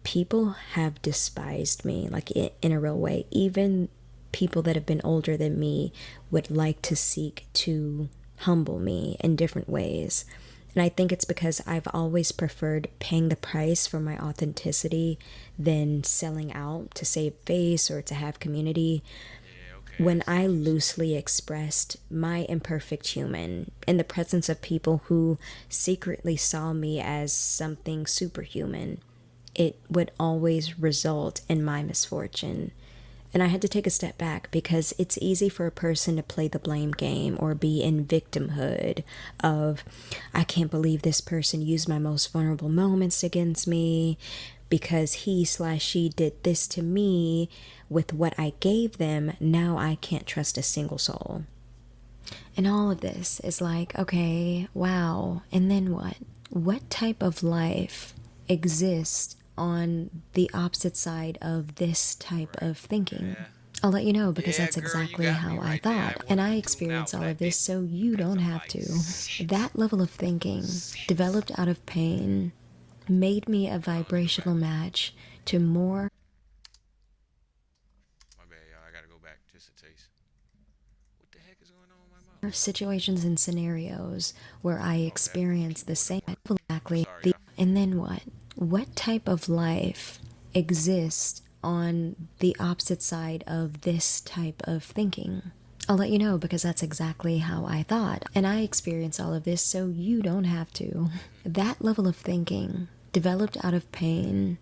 people have despised me, like in a real way. Even people that have been older than me would like to seek to humble me in different ways. And I think it's because I've always preferred paying the price for my authenticity than selling out to save face or to have community. When I loosely expressed my imperfect human in the presence of people who secretly saw me as something superhuman, it would always result in my misfortune. And I had to take a step back because it's easy for a person to play the blame game or be in victimhood of, I can't believe this person used my most vulnerable moments against me because he/she did this to me with what I gave them. Now I can't trust a single soul. And all of this is like, okay, wow, and then what? What type of life exists on the opposite side of this type of thinking? I'll let you know because that's exactly how I thought. And I experienced all of this so you don't have to. That level of thinking, developed out of pain, made me a vibrational match to more situations and scenarios where I experience the same exactly the and then what? What type of life exists on the opposite side of this type of thinking? I'll let you know because that's exactly how I thought. And I experienced all of this so you don't have to. That level of thinking, developed out of pain,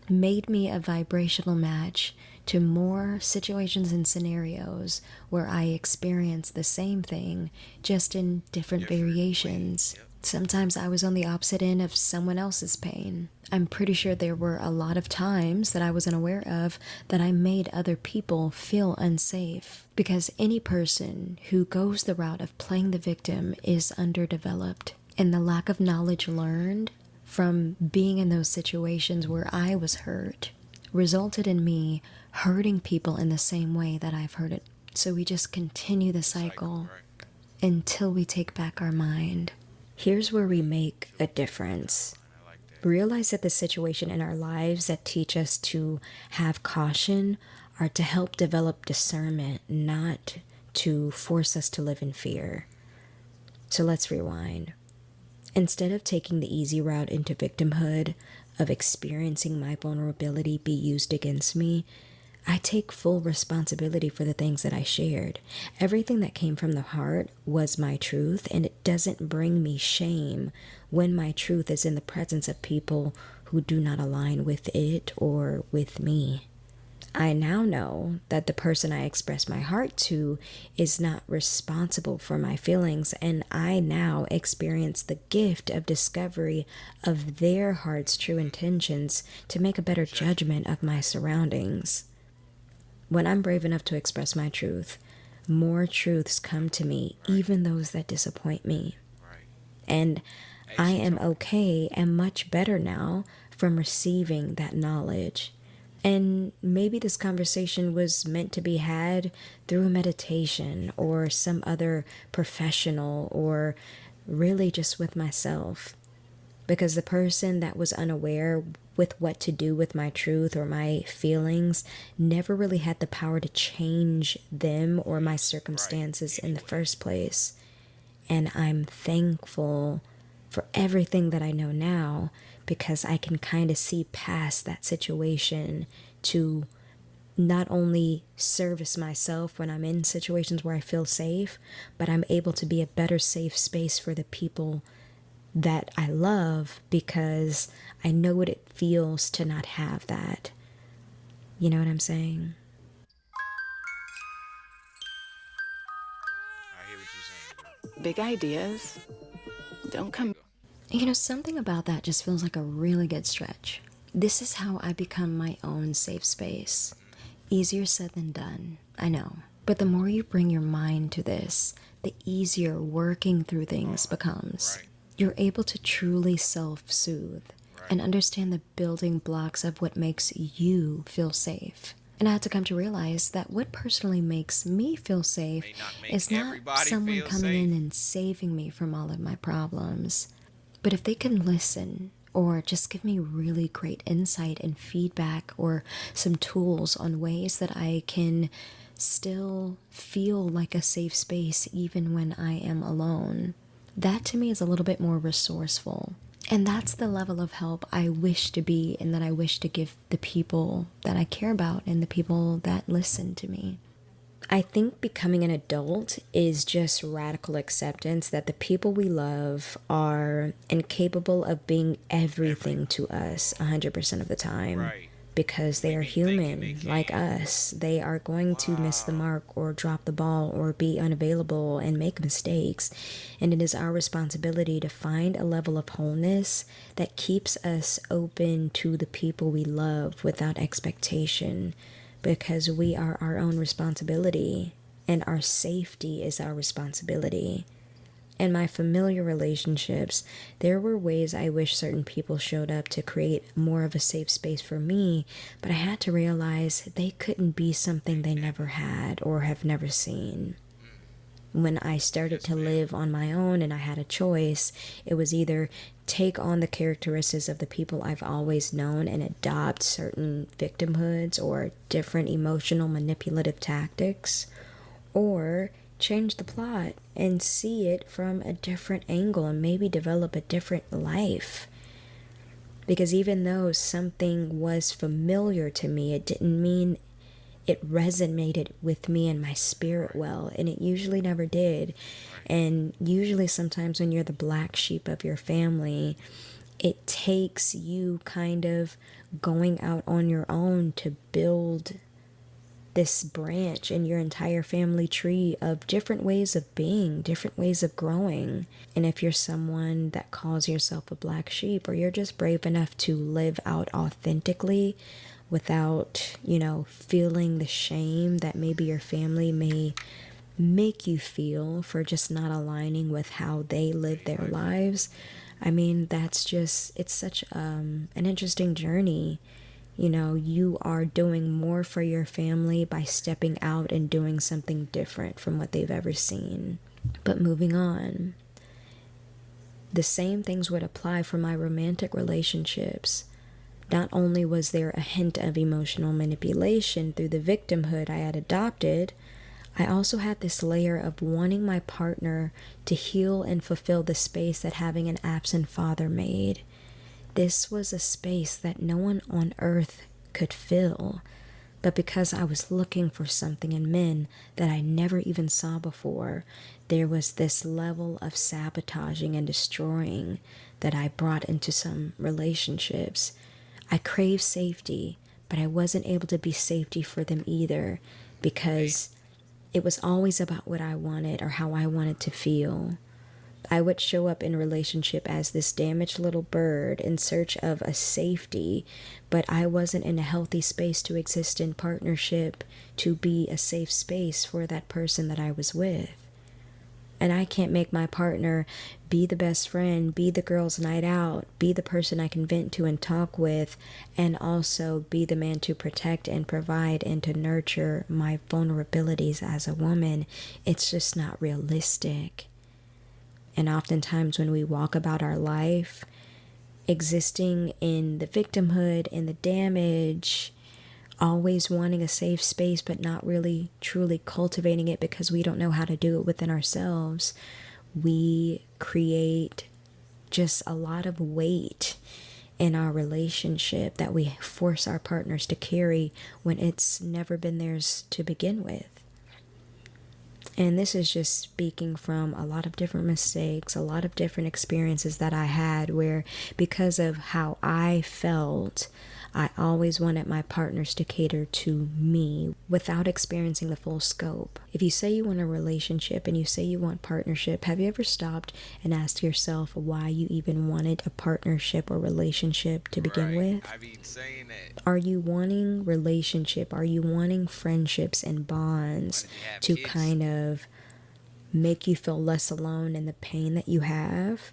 made me a vibrational match to more situations and scenarios where I experience the same thing, just in different variations. Sometimes I was on the opposite end of someone else's pain. I'm pretty sure there were a lot of times that I was unaware of that I made other people feel unsafe. Because any person who goes the route of playing the victim is underdeveloped. And the lack of knowledge learned from being in those situations where I was hurt resulted in me hurting people in the same way that I've hurt it. So we just continue the cycle until we take back our mind. Here's where we make a difference. Realize that the situation in our lives that teach us to have caution are to help develop discernment, not to force us to live in fear. So let's rewind. Instead of taking the easy route into victimhood, of experiencing my vulnerability be used against me, I take full responsibility for the things that I shared. Everything that came from the heart was my truth, and it doesn't bring me shame when my truth is in the presence of people who do not align with it or with me. I now know that the person I express my heart to is not responsible for my feelings, and I now experience the gift of discovery of their heart's true intentions to make a better judgment of my surroundings. When I'm brave enough to express my truth, more truths come to me, even those that disappoint me. And I am okay and much better now from receiving that knowledge. And maybe this conversation was meant to be had through meditation or some other professional, or really just with myself. Because the person that was unaware with what to do with my truth or my feelings never really had the power to change them or my circumstances in the first place. And I'm thankful for everything that I know now, because I can kind of see past that situation to not only service myself when I'm in situations where I feel safe, but I'm able to be a better safe space for the people that I love, because I know what it feels to not have that. You know what I'm saying? Big ideas don't come. You know, something about that just feels like a really good stretch. This is how I become my own safe space. Easier said than done, I know. But the more you bring your mind to this, the easier working through things becomes. You're able to truly self-soothe and understand the building blocks of what makes you feel safe. And I had to come to realize that what personally makes me feel safe is not someone coming in and saving me from all of my problems. But if they can listen, or just give me really great insight and feedback, or some tools on ways that I can still feel like a safe space even when I am alone, that to me is a little bit more resourceful. And that's the level of help I wish to be, and that I wish to give the people that I care about and the people that listen to me. I think becoming an adult is just radical acceptance that the people we love are incapable of being everything to us 100% of the time. Right. Because they are human like us. They are going to miss the mark or drop the ball or be unavailable and make mistakes. And it is our responsibility to find a level of wholeness that keeps us open to the people we love without expectation, because we are our own responsibility and our safety is our responsibility. In my familiar relationships, there were ways I wish certain people showed up to create more of a safe space for me, but I had to realize they couldn't be something they never had or have never seen. When I started to live on my own and I had a choice, it was either take on the characteristics of the people I've always known and adopt certain victimhoods or different emotional manipulative tactics, or change the plot and see it from a different angle and maybe develop a different life. Because even though something was familiar to me, it didn't mean it resonated with me and my spirit well, and it usually never did. And usually sometimes when you're the black sheep of your family, it takes you kind of going out on your own to build this branch in your entire family tree of different ways of being, different ways of growing. And if you're someone that calls yourself a black sheep, or you're just brave enough to live out authentically without, feeling the shame that maybe your family may make you feel for just not aligning with how they live their lives, I mean, it's such an interesting journey. You are doing more for your family by stepping out and doing something different from what they've ever seen. But moving on, the same things would apply for my romantic relationships. Not only was there a hint of emotional manipulation through the victimhood I had adopted, I also had this layer of wanting my partner to heal and fulfill the space that having an absent father made. This was a space that no one on earth could fill, but because I was looking for something in men that I never even saw before, there was this level of sabotaging and destroying that I brought into some relationships. I craved safety, but I wasn't able to be safety for them either, because it was always about what I wanted or how I wanted to feel. I would show up in a relationship as this damaged little bird in search of a safety, but I wasn't in a healthy space to exist in partnership, to be a safe space for that person that I was with. And I can't make my partner be the best friend, be the girl's night out, be the person I can vent to and talk with, and also be the man to protect and provide and to nurture my vulnerabilities as a woman. It's just not realistic. And oftentimes when we walk about our life, existing in the victimhood and the damage, always wanting a safe space but not really truly cultivating it because we don't know how to do it within ourselves, we create just a lot of weight in our relationship that we force our partners to carry when it's never been theirs to begin with. And this is just speaking from a lot of different mistakes, a lot of different experiences that I had where, because of how I felt, I always wanted my partners to cater to me without experiencing the full scope. If you say you want a relationship and you say you want partnership, have you ever stopped and asked yourself why you even wanted a partnership or relationship to begin with? I be saying that. Are you wanting relationship? Are you wanting friendships and bonds to kind of make you feel less alone in the pain that you have?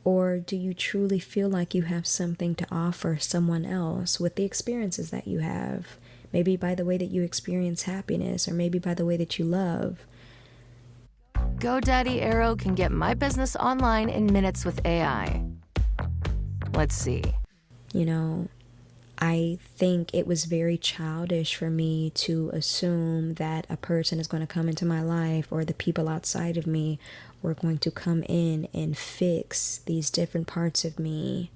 Or do you truly feel like you have something to offer someone else with the experiences that you have? Maybe by the way that you experience happiness, or maybe by the way that you love. GoDaddy Arrow can get my business online in minutes with AI. Let's see. I think it was very childish for me to assume that a person is going to come into my life, or the people outside of me were going to come in and fix these different parts of me.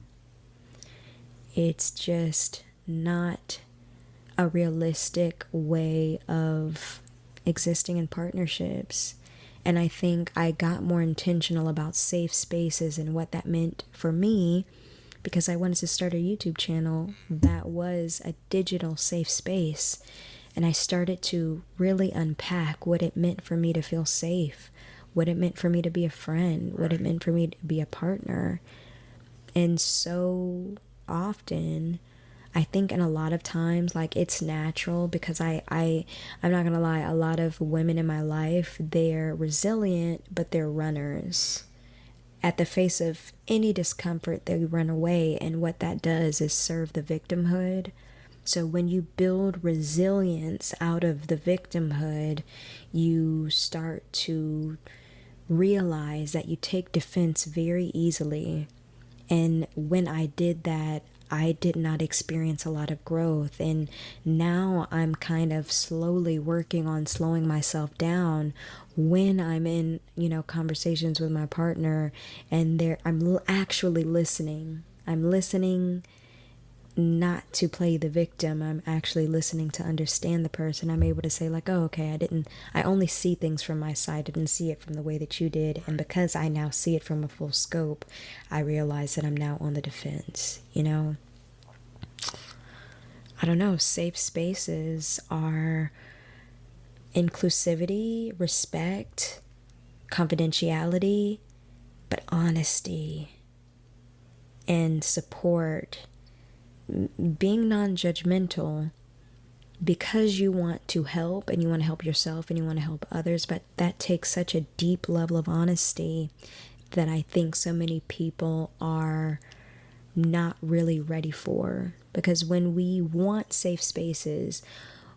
It's just not a realistic way of existing in partnerships. And I think I got more intentional about safe spaces and what that meant for me, because I wanted to start a YouTube channel that was a digital safe space. And I started to really unpack what it meant for me to feel safe, what it meant for me to be a friend, what it meant for me to be a partner. And so often, I think in a lot of times, like, it's natural, because I'm not gonna lie, a lot of women in my life, they're resilient, but they're runners. At the face of any discomfort, they run away, and what that does is serve the victimhood. So when you build resilience out of the victimhood, you start to realize that you take defense very easily. And when I did that, I did not experience a lot of growth. And now I'm kind of slowly working on slowing myself down when I'm in, conversations with my partner, and I'm actually listening. I'm listening not to play the victim. I'm actually listening to understand the person. I'm able to say, like, oh, okay, I only see things from my side. I didn't see it from the way that you did. And because I now see it from a full scope, I realize that I'm now on the defense, I don't know, safe spaces are inclusivity, respect, confidentiality, but honesty and support, being non-judgmental, because you want to help, and you want to help yourself, and you want to help others, but that takes such a deep level of honesty that I think so many people are not really ready for. Because when we want safe spaces,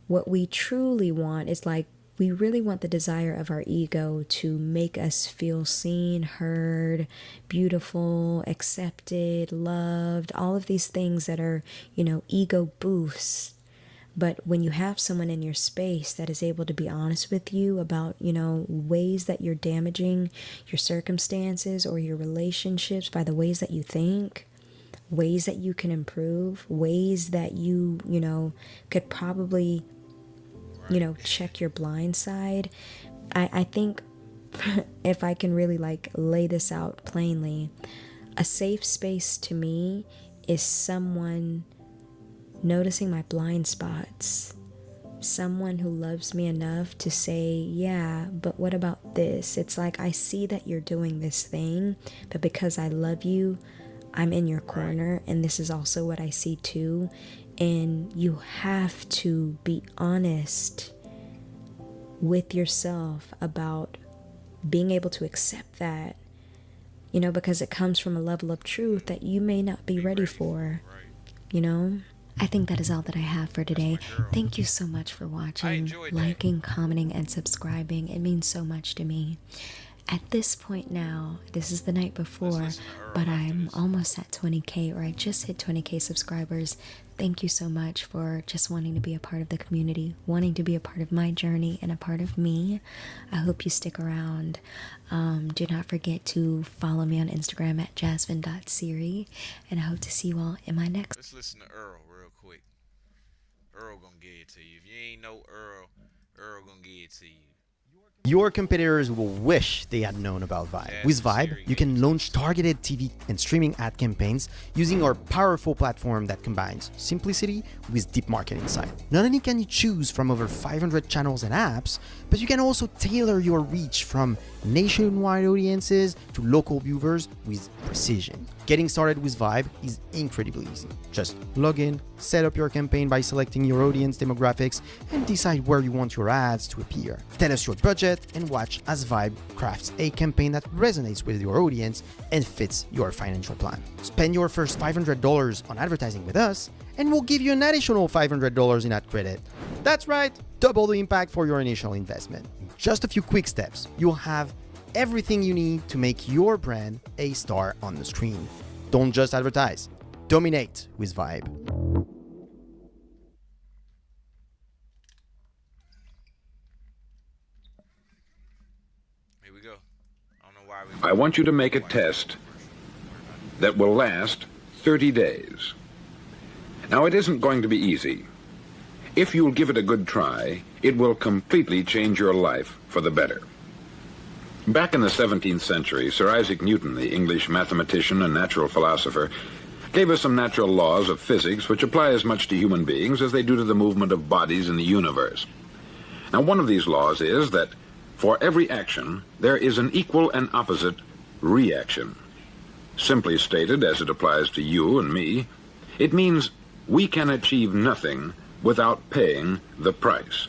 what we truly want is, like, we really want the desire of our ego to make us feel seen, heard, beautiful, accepted, loved, all of these things that are, ego boosts. But when you have someone in your space that is able to be honest with you about, ways that you're damaging your circumstances or your relationships by the ways that you think, ways that you can improve, ways that you could probably, check your blind side. I think if I can really, like, lay this out plainly, a safe space to me is someone noticing my blind spots, someone who loves me enough to say, yeah, but what about this? It's like, I see that you're doing this thing, but because I love you, I'm in your corner, and this is also what I see too. And you have to be honest with yourself about being able to accept that, because it comes from a level of truth that you may not be ready for, I think that is all that I have for today. Thank you so much for watching, liking, commenting, and subscribing. It means so much to me. At this point now, this is the night before, but I'm almost at 20K, or I just hit 20K subscribers. Thank you so much for just wanting to be a part of the community, wanting to be a part of my journey and a part of me. I hope you stick around. Do not forget to follow me on Instagram at jasmine.siri, and I hope to see you all in my next. Let's listen to Earl real quick. Earl gonna give it to you. If you ain't know Earl, Earl gonna give it to you. Your competitors will wish they had known about Vibe. With Vibe, you can launch targeted TV and streaming ad campaigns using our powerful platform that combines simplicity with deep market insight. Not only can you choose from over 500 channels and apps, but you can also tailor your reach from nationwide audiences to local viewers with precision. Getting started with Vibe is incredibly easy. Just log in, set up your campaign by selecting your audience demographics, and decide where you want your ads to appear. Tell us your budget and watch as Vibe crafts a campaign that resonates with your audience and fits your financial plan. Spend your first $500 on advertising with us, and we'll give you an additional $500 in ad credit. That's right, double the impact for your initial investment. In just a few quick steps, you'll have everything you need to make your brand a star on the screen. Don't just advertise, dominate with Vibe. Here we go. I don't know why I want you to make a test that will last 30 days. Now, it isn't going to be easy. If you'll give it a good try, it will completely change your life for the better. Back in the 17th century, Sir Isaac Newton, the English mathematician and natural philosopher, gave us some natural laws of physics which apply as much to human beings as they do to the movement of bodies in the universe. Now, one of these laws is that for every action, there is an equal and opposite reaction. Simply stated, as it applies to you and me, it means we can achieve nothing without paying the price.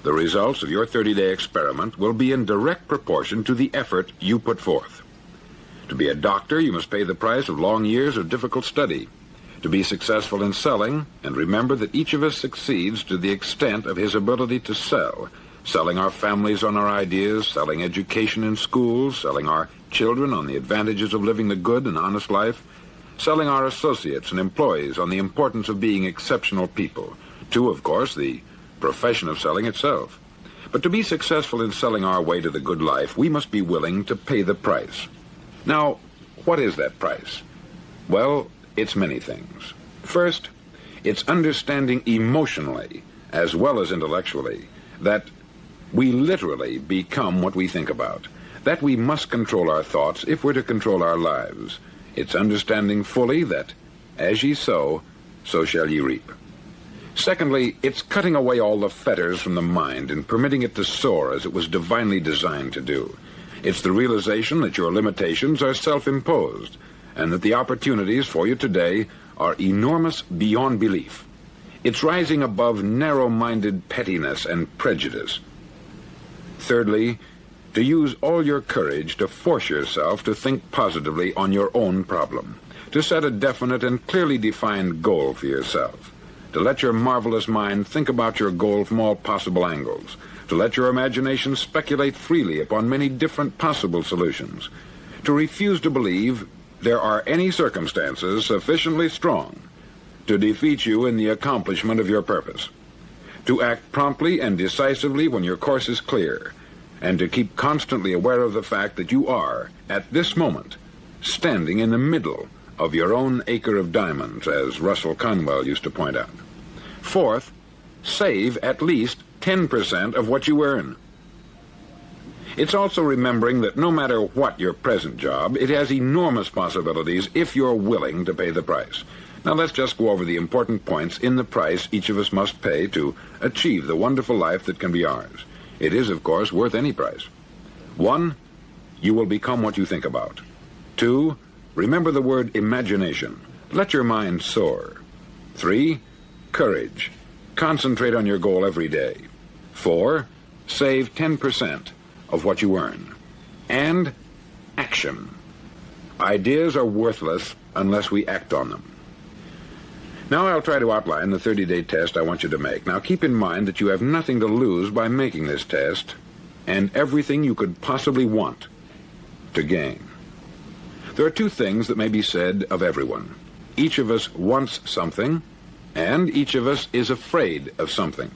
The results of your 30-day experiment will be in direct proportion to the effort you put forth. To be a doctor, you must pay the price of long years of difficult study. To be successful in selling, and remember that each of us succeeds to the extent of his ability to sell, selling our families on our ideas, selling education in schools, selling our children on the advantages of living the good and honest life, selling our associates and employees on the importance of being exceptional people, to, of course, the profession of selling itself. But to be successful in selling our way to the good life, we must be willing to pay the price. Now, what is that price? Well, it's many things. First, it's understanding emotionally, as well as intellectually, that we literally become what we think about, that we must control our thoughts if we're to control our lives. It's understanding fully that, as ye sow, so shall ye reap. Secondly, it's cutting away all the fetters from the mind and permitting it to soar as it was divinely designed to do. It's the realization that your limitations are self-imposed and that the opportunities for you today are enormous beyond belief. It's rising above narrow-minded pettiness and prejudice. Thirdly, to use all your courage to force yourself to think positively on your own problem, to set a definite and clearly defined goal for yourself, to let your marvelous mind think about your goal from all possible angles, to let your imagination speculate freely upon many different possible solutions, to refuse to believe there are any circumstances sufficiently strong to defeat you in the accomplishment of your purpose, to act promptly and decisively when your course is clear, and to keep constantly aware of the fact that you are, at this moment, standing in the middle of your own acre of diamonds, as Russell Conwell used to point out. Fourth, save at least 10% of what you earn. It's also remembering that no matter what your present job, it has enormous possibilities if you're willing to pay the price. Now let's just go over the important points in the price each of us must pay to achieve the wonderful life that can be ours. It is, of course, worth any price. 1, you will become what you think about. 2, remember the word imagination. Let your mind soar. 3, courage. Concentrate on your goal every day. 4, save 10% of what you earn. And action. Ideas are worthless unless we act on them. Now I'll try to outline the 30-day test I want you to make. Now keep in mind that you have nothing to lose by making this test, and everything you could possibly want to gain. There are 2 things that may be said of everyone. Each of us wants something, and each of us is afraid of something.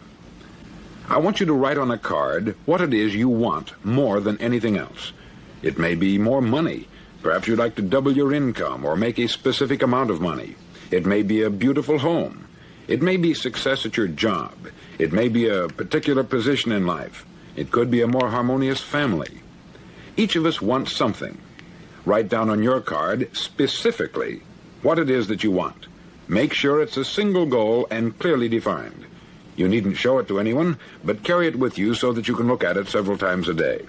I want you to write on a card what it is you want more than anything else. It may be more money. Perhaps you'd like to double your income or make a specific amount of money. It may be a beautiful home. It may be success at your job. It may be a particular position in life. It could be a more harmonious family. Each of us wants something. Write down on your card specifically what it is that you want. Make sure it's a single goal and clearly defined. You needn't show it to anyone, but carry it with you so that you can look at it several times a day.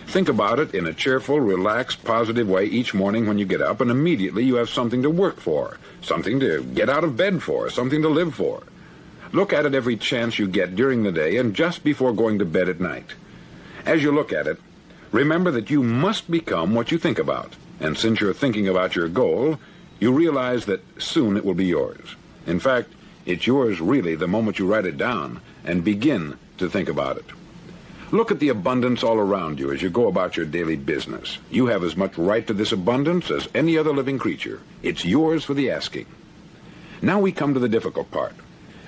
Think about it in a cheerful, relaxed, positive way each morning when you get up, and immediately you have something to work for, something to get out of bed for, something to live for. Look at it every chance you get during the day and just before going to bed at night. As you look at it, remember that you must become what you think about, and since you're thinking about your goal, you realize that soon it will be yours. In fact, it's yours really the moment you write it down and begin to think about it. Look at the abundance all around you as you go about your daily business. You have as much right to this abundance as any other living creature. It's yours for the asking. Now we come to the difficult part.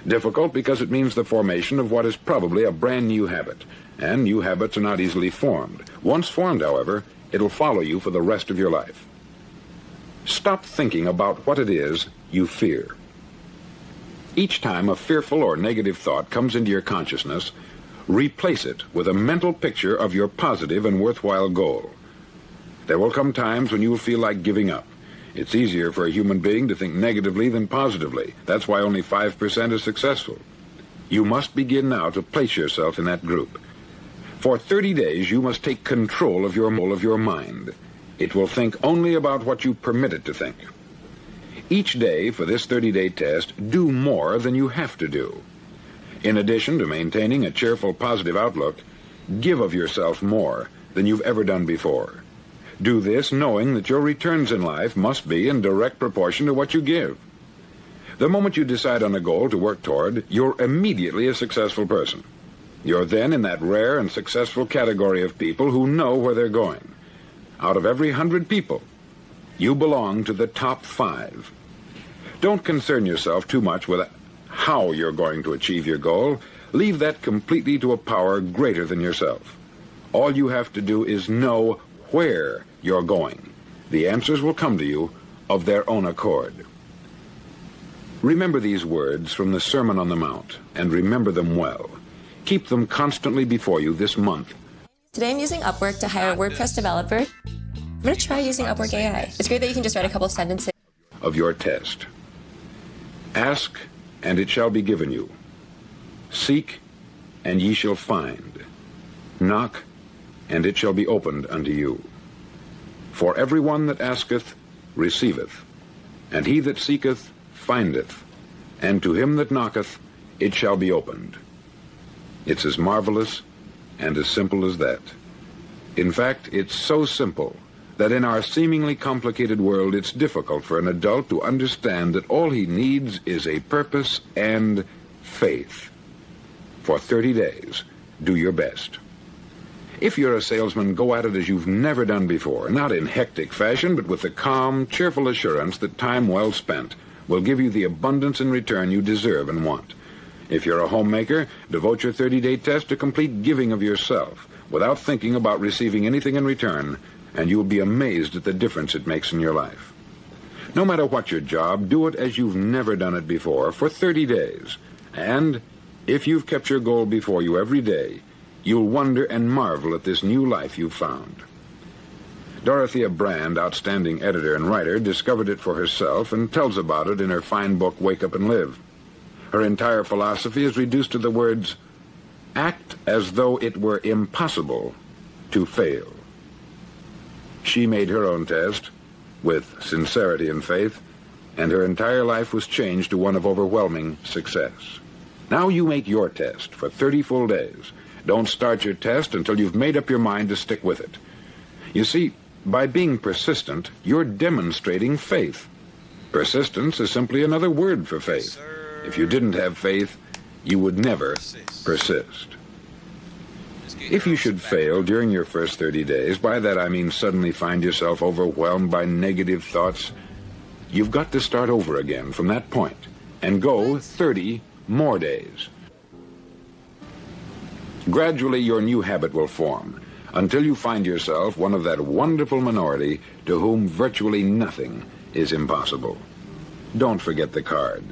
Difficult because it means the formation of what is probably a brand new habit, and new habits are not easily formed. Once formed, however, it'll follow you for the rest of your life. Stop thinking about what it is you fear. Each time a fearful or negative thought comes into your consciousness, replace it with a mental picture of your positive and worthwhile goal. There will come times when you will feel like giving up. It's easier for a human being to think negatively than positively. That's why only 5% is successful. You must begin now to place yourself in that group. For 30 days, you must take control of your mind. It will think only about what you permit it to think. Each day for this 30-day test, do more than you have to do. In addition to maintaining a cheerful, positive outlook, give of yourself more than you've ever done before. Do this knowing that your returns in life must be in direct proportion to what you give. The moment you decide on a goal to work toward, you're immediately a successful person. You're then in that rare and successful category of people who know where they're going. Out of every 100 people, you belong to the top 5. Don't concern yourself too much with how you're going to achieve your goal. Leave that completely to a power greater than yourself. All you have to do is know where you're going. The answers will come to you of their own accord. Remember these words from the Sermon on the Mount, and remember them well. Keep them constantly before you this month. Today I'm using Upwork to hire a WordPress developer. I'm going to try using Upwork AI. It's great that you can just write a couple sentences. Of your test. Ask, and it shall be given you. Seek, and ye shall find. Knock, and it shall be opened unto you. For every one that asketh receiveth, and he that seeketh findeth, and to him that knocketh it shall be opened. It's as marvelous and as simple as that. In fact, it's so simple that in our seemingly complicated world it's difficult for an adult to understand that all he needs is a purpose and faith. For 30 days, do your best. If you're a salesman, go at it as you've never done before, not in hectic fashion, but with the calm, cheerful assurance that time well spent will give you the abundance in return you deserve and want. If you're a homemaker, devote your 30-day test to complete giving of yourself without thinking about receiving anything in return, and you'll be amazed at the difference it makes in your life. No matter what your job, do it as you've never done it before for 30 days. And if you've kept your goal before you every day, you'll wonder and marvel at this new life you've found. Dorothea Brand, outstanding editor and writer, discovered it for herself and tells about it in her fine book, Wake Up and Live. Her entire philosophy is reduced to the words, act as though it were impossible to fail. She made her own test with sincerity and faith, and her entire life was changed to one of overwhelming success. Now you make your test for 30 full days. Don't start your test until you've made up your mind to stick with it. You see, by being persistent, you're demonstrating faith. Persistence is simply another word for faith. If you didn't have faith, you would never persist. If you should fail during your first 30 days, by that I mean suddenly find yourself overwhelmed by negative thoughts, you've got to start over again from that point and go 30 more days. Gradually, your new habit will form until you find yourself one of that wonderful minority to whom virtually nothing is impossible. Don't forget the card.